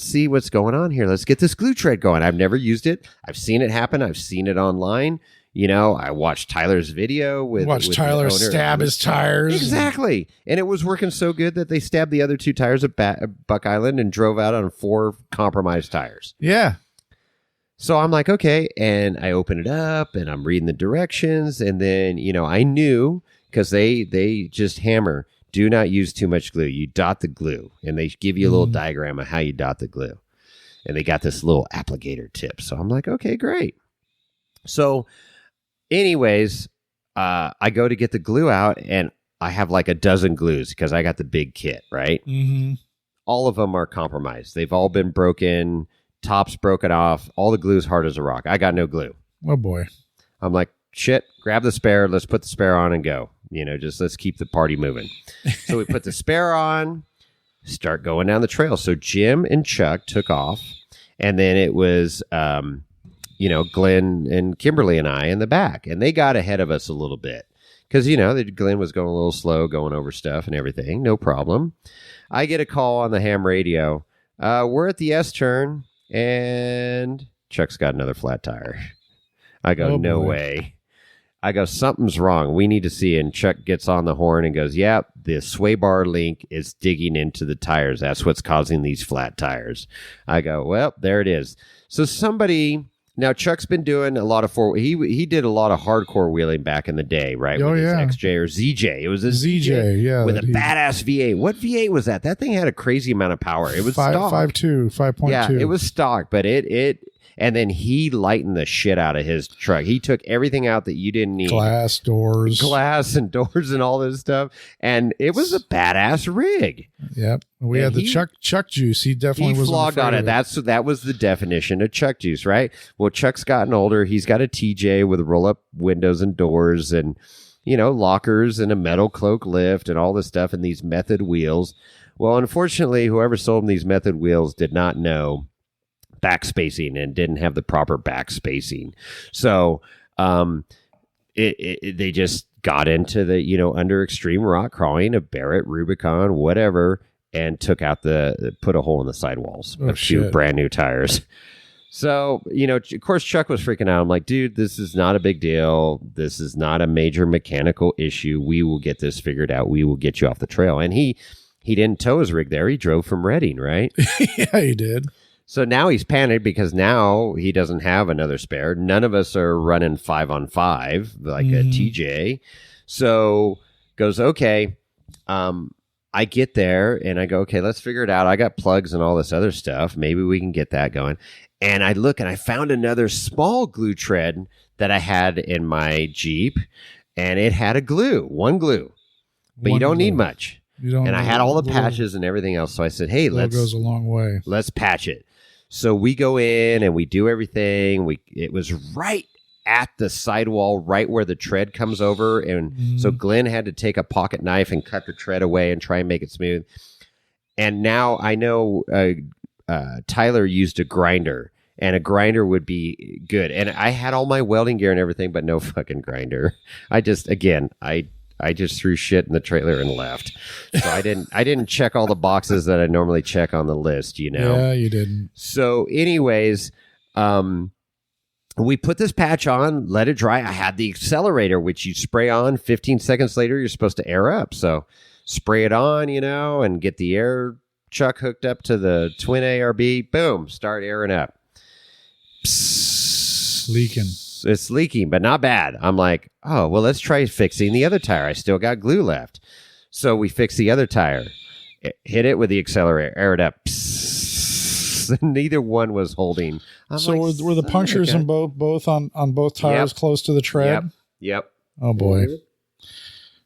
see what's going on here. Let's get this glue tread going. I've never used it. I've seen it happen. I've seen it online. I watched Tyler's video with Tyler stab his tires. Exactly. And it was working so good that they stabbed the other 2 tires at Buck Island and drove out on 4 compromised tires. Yeah. So I'm like, okay. And I open it up and I'm reading the directions. And then, I knew because they just hammer. Do not use too much glue. You dot the glue, and they give you a little diagram of how you dot the glue. And they got this little applicator tip. So I'm like, okay, great. So anyways, I go to get the glue out, and I have like a dozen glues because I got the big kit, right? Mm-hmm. All of them are compromised. They've all been broken, tops broken off. All the glue's hard as a rock. I got no glue. Oh, boy. I'm like, shit, grab the spare. Let's put the spare on and go. Just let's keep the party moving. So we put the spare on, start going down the trail. So Jim and Chuck took off, and then it was Glenn and Kimberly and I in the back, and they got ahead of us a little bit because, Glenn was going a little slow, going over stuff and everything. No problem. I get a call on the ham radio. We're at the S-turn, and Chuck's got another flat tire. I go, no way. I go, something's wrong. We need to see. And Chuck gets on the horn and goes, yep, the sway bar link is digging into the tires. That's what's causing these flat tires. I go, well, there it is. So now Chuck's been doing a lot of he did a lot of hardcore wheeling back in the day, right? Oh, with his yeah. XJ or ZJ. It was a ZJ, yeah. With a badass V8. What V8 was that? That thing had a crazy amount of power. It was stock. 5.2. Yeah, it was stock, but and then he lightened the shit out of his truck. He took everything out that you didn't need. Glass and doors and all this stuff. And it was a badass rig. Yep. We had the Chuck juice. He definitely was flogged on it. That was the definition of Chuck juice, right? Well, Chuck's gotten older. He's got a TJ with roll-up windows and doors and, lockers and a metal cloak lift and all this stuff and these method wheels. Well, unfortunately, whoever sold him these method wheels did not know backspacing and didn't have the proper backspacing. So they just got into the, under extreme rock crawling, a Barrett, Rubicon, whatever, and put a hole in the sidewalls of two brand new tires. So, of course, Chuck was freaking out. I'm like, dude, this is not a big deal. This is not a major mechanical issue. We will get this figured out. We will get you off the trail. And he didn't tow his rig there. He drove from Redding, right? Yeah, he did. So now he's panicked because now he doesn't have another spare. None of us are running 5-on-5 like a TJ. So goes, okay. I get there and I go, okay, let's figure it out. I got plugs and all this other stuff. Maybe we can get that going. And I look and I found another small glue tread that I had in my Jeep, and it had one glue, but you don't need much. And I had all the patches and everything else. So I said, hey, goes a long way. Let's patch it. So we go in and we do everything. It was right at the sidewall, right where the tread comes over. And so Glenn had to take a pocket knife and cut the tread away and try and make it smooth. And now I know Tyler used a grinder, and a grinder would be good. And I had all my welding gear and everything, but no fucking grinder. I just threw shit in the trailer and left. So I didn't check all the boxes that I normally check on the list, Yeah, you didn't. So anyways, we put this patch on, let it dry. I had the accelerator, which you spray on. 15 seconds later, you're supposed to air up. So spray it on, and get the air chuck hooked up to the twin ARB. Boom, start airing up. Psst. Leaking. It's leaking, but not bad. I'm like, oh, well, let's try fixing the other tire. I still got glue left. So we fix the other tire, hit it with the accelerator, air it up. Neither one was holding. Were the punctures in both on both tires close to the tread? Yep. Oh, boy.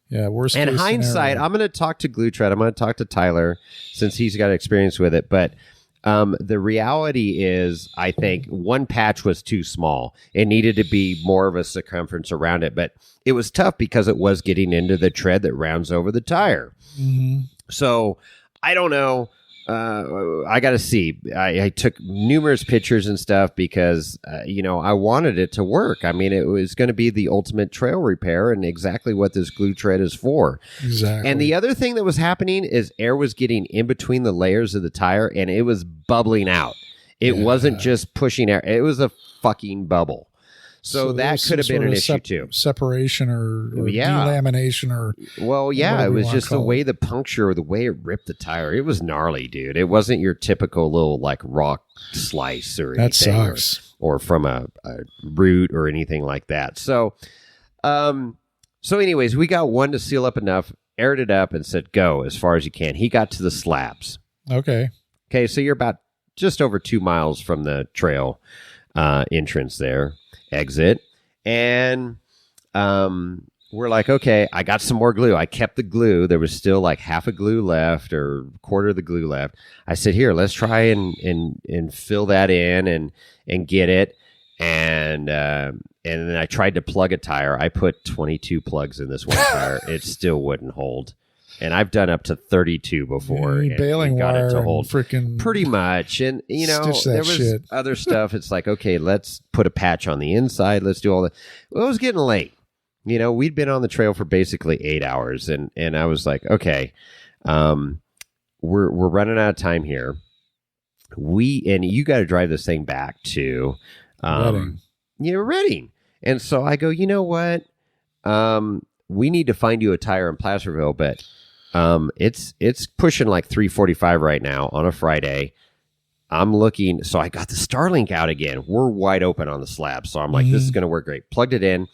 Yeah, worst case And hindsight, scenario. I'm going to talk to Glue Tread. I'm going to talk to Tyler since he's got experience with it. But the reality is, I think one patch was too small. It needed to be more of a circumference around it. But it was tough because it was getting into the tread that rounds over the tire. Mm-hmm. So I don't know. I got to see. I took numerous pictures and stuff because, I wanted it to work. I mean, it was going to be the ultimate trail repair and exactly what this glue tread is for. Exactly. And the other thing that was happening is air was getting in between the layers of the tire and it was bubbling out. It wasn't just pushing air. It was a fucking bubble. So that could have been an issue too. Separation or delamination or. Well, yeah, it was just the way the puncture or the way it ripped the tire. It was gnarly, dude. It wasn't your typical little like rock slice or anything. That sucks. Or from a root or anything like that. So, anyways, we got one to seal up enough, aired it up, and said go as far as you can. He got to the slabs. Okay, so you're about just over 2 miles from the trail entrance there. Exit, and we're like, okay, I got some more glue. I kept the glue. There was still like half a glue left or a quarter of the glue left. I said, here, let's try and fill that in and get it. And then I tried to plug a tire. I put 22 plugs in this one tire. It still wouldn't hold. And I've done up to 32 before. Yeah, and baling got wire it to hold freaking pretty much. And, stitch that there was shit. other stuff. It's like, okay, let's put a patch on the inside. Let's do all that. Well, it was getting late. We'd been on the trail for basically 8 hours. And I was like, okay, we're running out of time here. And you got to drive this thing back to Reading. Reading. And so I go, you know what? We need to find you a tire in Placerville, but it's pushing like 3:45 right now on a Friday. I'm looking, so I got the Starlink out again. We're wide open on the slab, so I'm like, this is going to work great. Plugged it in.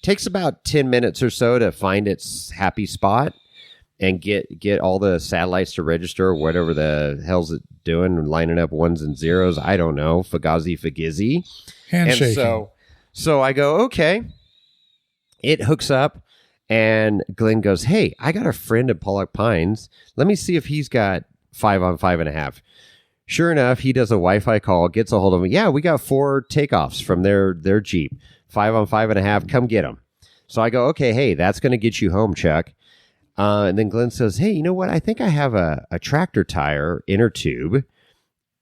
Takes about 10 minutes or so to find its happy spot and get all the satellites to register, or whatever the hell's it doing, lining up ones and zeros. I don't know, fagizzy. Handshaking. And so I go, okay. It hooks up, and Glenn goes, hey, I got a friend at Pollock Pines. Let me see if he's got 5 on 5.5. Sure enough, he does a Wi-Fi call, gets a hold of him. Yeah, we got 4 takeoffs from their Jeep. 5 on 5.5. Come get them. So I go, okay, hey, that's going to get you home, Chuck. And then Glenn says, hey, you know what? I think I have a tractor tire inner tube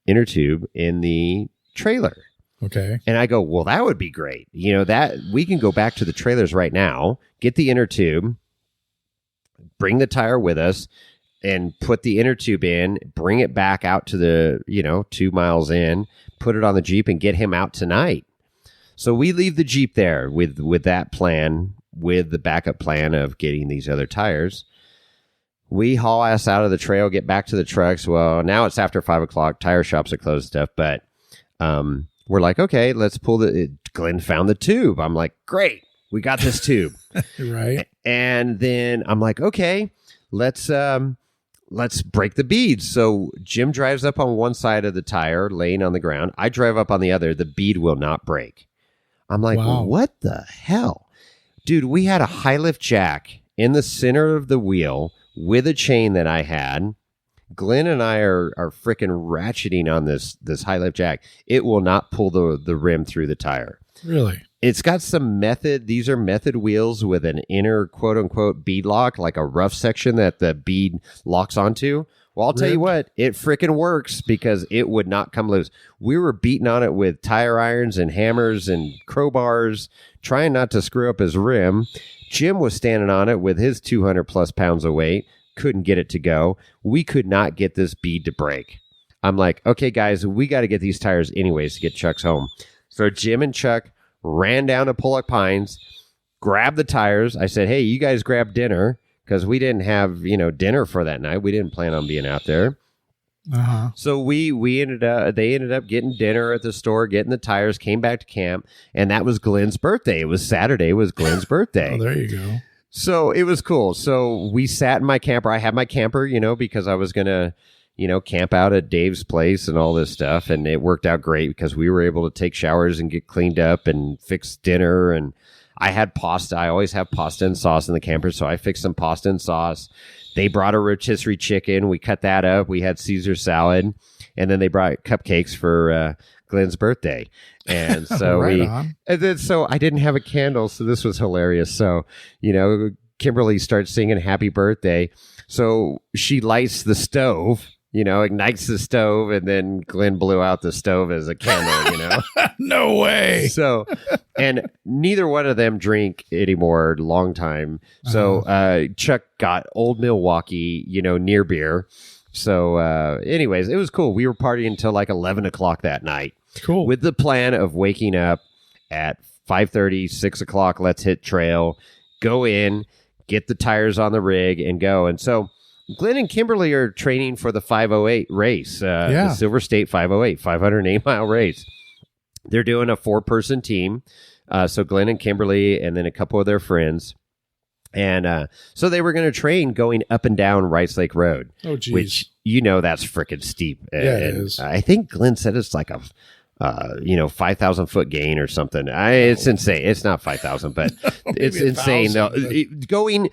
in the trailer. Okay. And I go, well, that would be great. That we can go back to the trailers right now, get the inner tube, bring the tire with us, and put the inner tube in, bring it back out to the, 2 miles in, put it on the Jeep, and get him out tonight. So we leave the Jeep there with that plan, with the backup plan of getting these other tires. We haul ass out of the trail, get back to the trucks. Well, now it's after 5 o'clock. Tire shops are closed, stuff, but we're like, okay, let's pull Glenn found the tube. I'm like, great, we got this tube. Right. And then I'm like, okay, let's break the beads. So Jim drives up on one side of the tire, laying on the ground. I drive up on the other. The bead will not break. I'm like, wow. What the hell? Dude, we had a high lift jack in the center of the wheel with a chain that I had. Glenn and I are freaking ratcheting on this high lift jack. It will not pull the rim through the tire. Really? It's got some method. These are method wheels with an inner quote unquote bead lock, like a rough section that the bead locks onto. Well, I'll tell you what, it freaking works because it would not come loose. We were beating on it with tire irons and hammers and crowbars, trying not to screw up his rim. Jim was standing on it with his 200 plus pounds of weight. Couldn't get it to go. We could not get this bead to break. I'm like, okay, guys, we got to get these tires anyways to get Chuck's home. So Jim and Chuck ran down to Pollock Pines, grabbed the tires. I said, hey, you guys grab dinner, because we didn't have, dinner for that night. We didn't plan on being out there. Uh-huh. So they ended up getting dinner at the store, getting the tires, came back to camp, and that was Glenn's birthday. It was Saturday, was Glenn's birthday. Oh, there you go. So it was cool. So we sat in my camper. I had my camper, because I was going to, camp out at Dave's place and all this stuff. And it worked out great because we were able to take showers and get cleaned up and fix dinner. And I had pasta. I always have pasta and sauce in the camper. So I fixed some pasta and sauce. They brought a rotisserie chicken. We cut that up. We had Caesar salad. And then they brought cupcakes for Glenn's birthday. And so so I didn't have a candle. So this was hilarious. So, Kimberly starts singing happy birthday. So she lights the stove, ignites the stove, and then Glenn blew out the stove as a candle, No way. So, and neither one of them drink anymore, long time. So Chuck got Old Milwaukee, near beer. So anyways, it was cool. We were partying until like 11 o'clock that night. Cool. With the plan of waking up at 5:30, 6 o'clock, let's hit trail, go in, get the tires on the rig, and go. And so Glenn and Kimberly are training for the 508 race, the Silver State 508, 508-mile race. They're doing a 4-person team. So Glenn and Kimberly and then a couple of their friends. And so they were going to train going up and down Rice Lake Road. Oh, geez. Which, that's freaking steep. Yeah, it is. I think Glenn said it's like a 5,000 foot gain or something. It's insane. It's not 5,000, but it's insane though. Going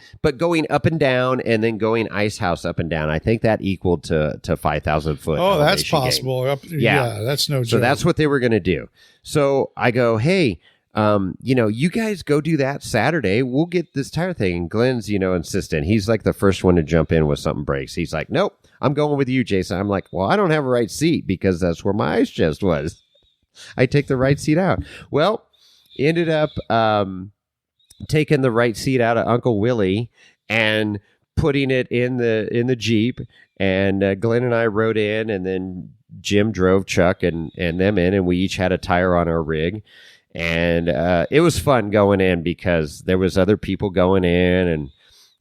up and down and then going ice house up and down. I think that equaled to 5,000 foot. Oh, that's possible. Yeah, that's no joke. So that's what they were going to do. So I go, hey, You guys go do that Saturday. We'll get this tire thing. And Glenn's, insistent. He's like the first one to jump in when something breaks. He's like, nope, I'm going with you, Jason. I'm like, well, I don't have a right seat because that's where my ice chest was. I take the right seat out. Well, ended up taking the right seat out of Uncle Willie and putting it in the Jeep. And Glenn and I rode in, and then Jim drove Chuck and them in, and we each had a tire on our rig. And it was fun going in because there was other people going in, and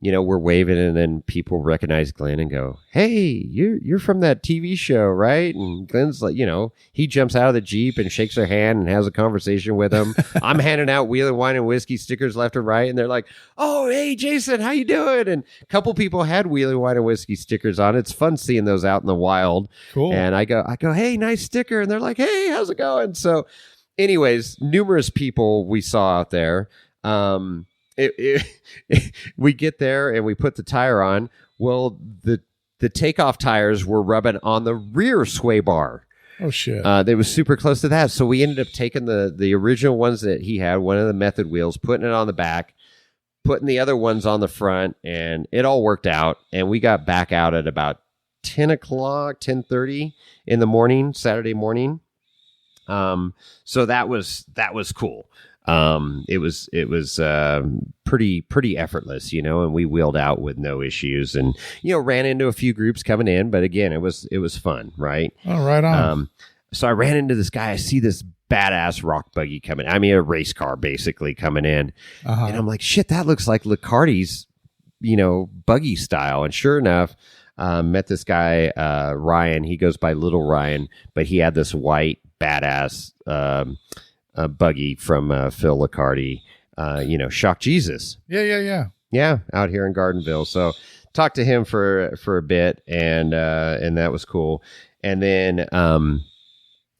we're waving, and then people recognize Glenn and go, "Hey, you're from that TV show, right?" And Glenn's like, he jumps out of the Jeep and shakes their hand and has a conversation with them. I'm handing out Wheeling Wine and Whiskey stickers left and right, and they're like, "Oh, hey, Jason, how you doing?" And a couple people had Wheeling Wine and Whiskey stickers on. It's fun seeing those out in the wild. Cool. And I go, "Hey, nice sticker," and they're like, "Hey, how's it going?" So. Anyways, numerous people we saw out there. We get there and we put the tire on. Well, the takeoff tires were rubbing on the rear sway bar. Oh, shit. They was super close to that. So we ended up taking the original ones that he had, one of the method wheels, putting it on the back, putting the other ones on the front, and it all worked out. And we got back out at about 10 o'clock, 10:30 in the morning, Saturday morning. So that was cool. It was pretty effortless, and we wheeled out with no issues, and ran into a few groups coming in, but again, it was fun, right? Oh, right on. So I ran into this guy. I see this badass rock buggy coming. I mean, a race car basically coming in, and I'm like, shit, that looks like Licardi's, buggy style. And sure enough, met this guy, Ryan. He goes by Little Ryan, but he had this white badass buggy from Phil Licardi, Shock Jesus. Yeah, out here in Gardenville. So talked to him for a bit, and that was cool. And then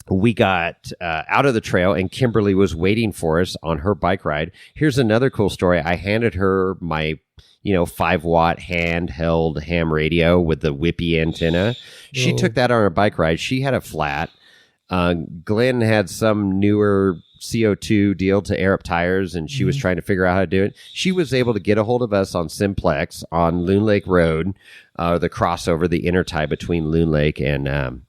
we got out of the trail, and Kimberly was waiting for us on her bike ride. Here's another cool story. I handed her my 5-watt handheld ham radio with the whippy antenna. She took that on her bike ride. She had a flat. Glenn had some newer CO2 deal to air up tires, and she was trying to figure out how to do it. She was able to get a hold of us on Simplex on Loon Lake Road, the crossover, the intertie between Loon Lake and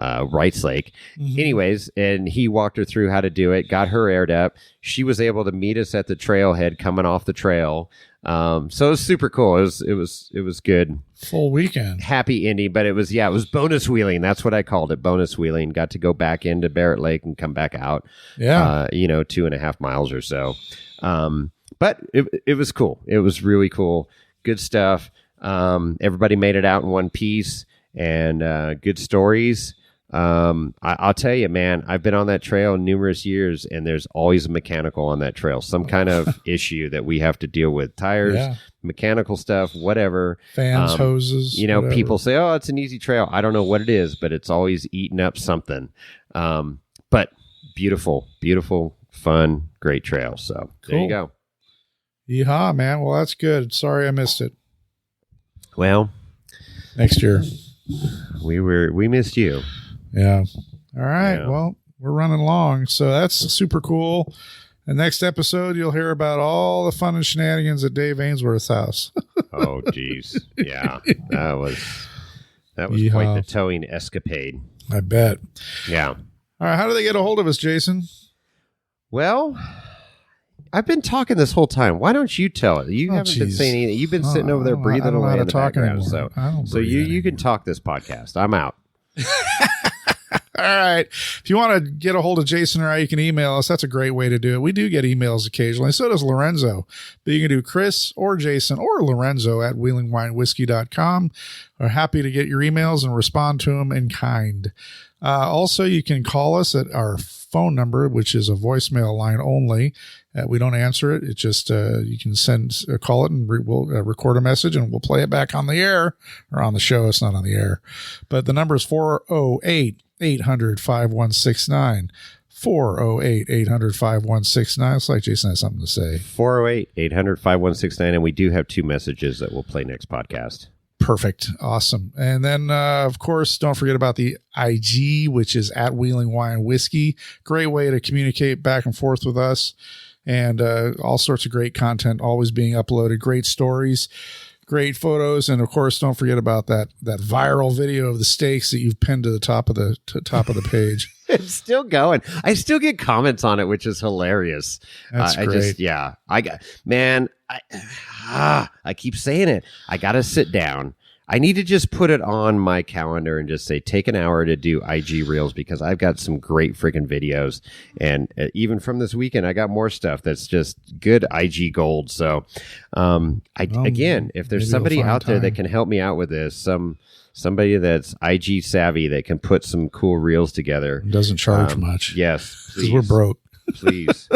Wrights Lake. Anyways, and he walked her through how to do it, got her aired up. She was able to meet us at the trailhead coming off the trail. So it was super cool. It was good. Full weekend. Happy ending, but it was bonus wheeling. That's what I called it. Bonus wheeling. Got to go back into Barrett Lake and come back out. Yeah. 2.5 miles or so. But it was cool. It was really cool. Good stuff. Everybody made it out in one piece, and good stories. I'll tell you, man, I've been on that trail numerous years, and there's always a mechanical on that trail, some kind of issue that we have to deal with. Tires, mechanical stuff, whatever. Fans, hoses. Whatever. People say, oh, it's an easy trail. I don't know what it is, but it's always eating up something. But beautiful, fun, great trail. So there you go. Yeehaw, man. Well, that's good. Sorry I missed it. Well, next year. We missed you. Yeah. All right. Yeah. Well, we're running long, so that's super cool. And next episode, you'll hear about all the fun and shenanigans at Dave Ainsworth's house. Oh, geez. Yeah. That was quite the towing escapade. I bet. Yeah. All right. How do they get a hold of us, Jason? Well, I've been talking this whole time. Why don't you tell it? You haven't been saying anything. You've been sitting over there breathing away in the background. So you can talk this podcast. I'm out. All right. If you want to get a hold of Jason or I, you can email us. That's a great way to do it. We do get emails occasionally. So does Lorenzo. But you can do Chris or Jason or Lorenzo at wheelingwinewhiskey.com. We're happy to get your emails and respond to them in kind. Also, you can call us at our phone number, which is a voicemail line only. We don't answer it. It's just you can call it, and we'll record a message, and we'll play it back on the air or on the show. It's not on the air. But the number is 408-800-5169. 408-800-5169. It's like Jason has something to say. 408-800-5169. And we do have 2 messages that we'll play next podcast. Perfect. Awesome. And then, of course, don't forget about the IG, which is at Wheeling Wine Whiskey. Great way to communicate back and forth with us, and all sorts of great content always being uploaded. Great stories, great photos. And of course, don't forget about that viral video of the steaks that you've pinned to the top of the page. It's still going. I still get comments on it, which is hilarious. That's great. I keep saying it. I got to sit down. I need to just put it on my calendar and just say, take an hour to do IG Reels, because I've got some great freaking videos. And even from this weekend, I got more stuff that's just good IG gold. So, again, if there's somebody out there that can help me out with this, somebody that's IG savvy that can put some cool reels together. Doesn't charge much. Yes. Because we're broke. Please.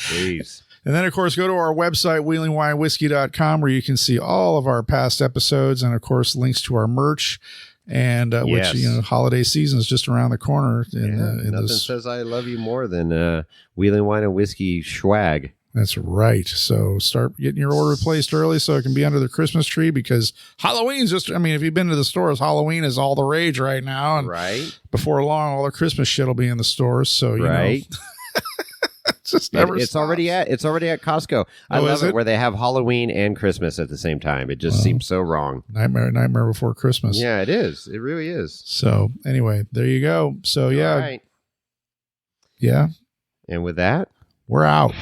Please. And then, of course, go to our website, wheelingwinewhiskey.com, where you can see all of our past episodes and, of course, links to our merch. And which, holiday season is just around the corner. Nothing says I love you more than Wheeling Wine and Whiskey swag. That's right. So start getting your order placed early so it can be under the Christmas tree, because Halloween's if you've been to the stores, Halloween is all the rage right now. And before long, all the Christmas shit will be in the stores. So, you know. Just never it's already at Costco. I love it where they have Halloween and Christmas at the same time. It just seems so wrong. Nightmare before Christmas. Yeah, it is. It really is. So anyway, there you go. So yeah. All right. Yeah. And with that, we're out.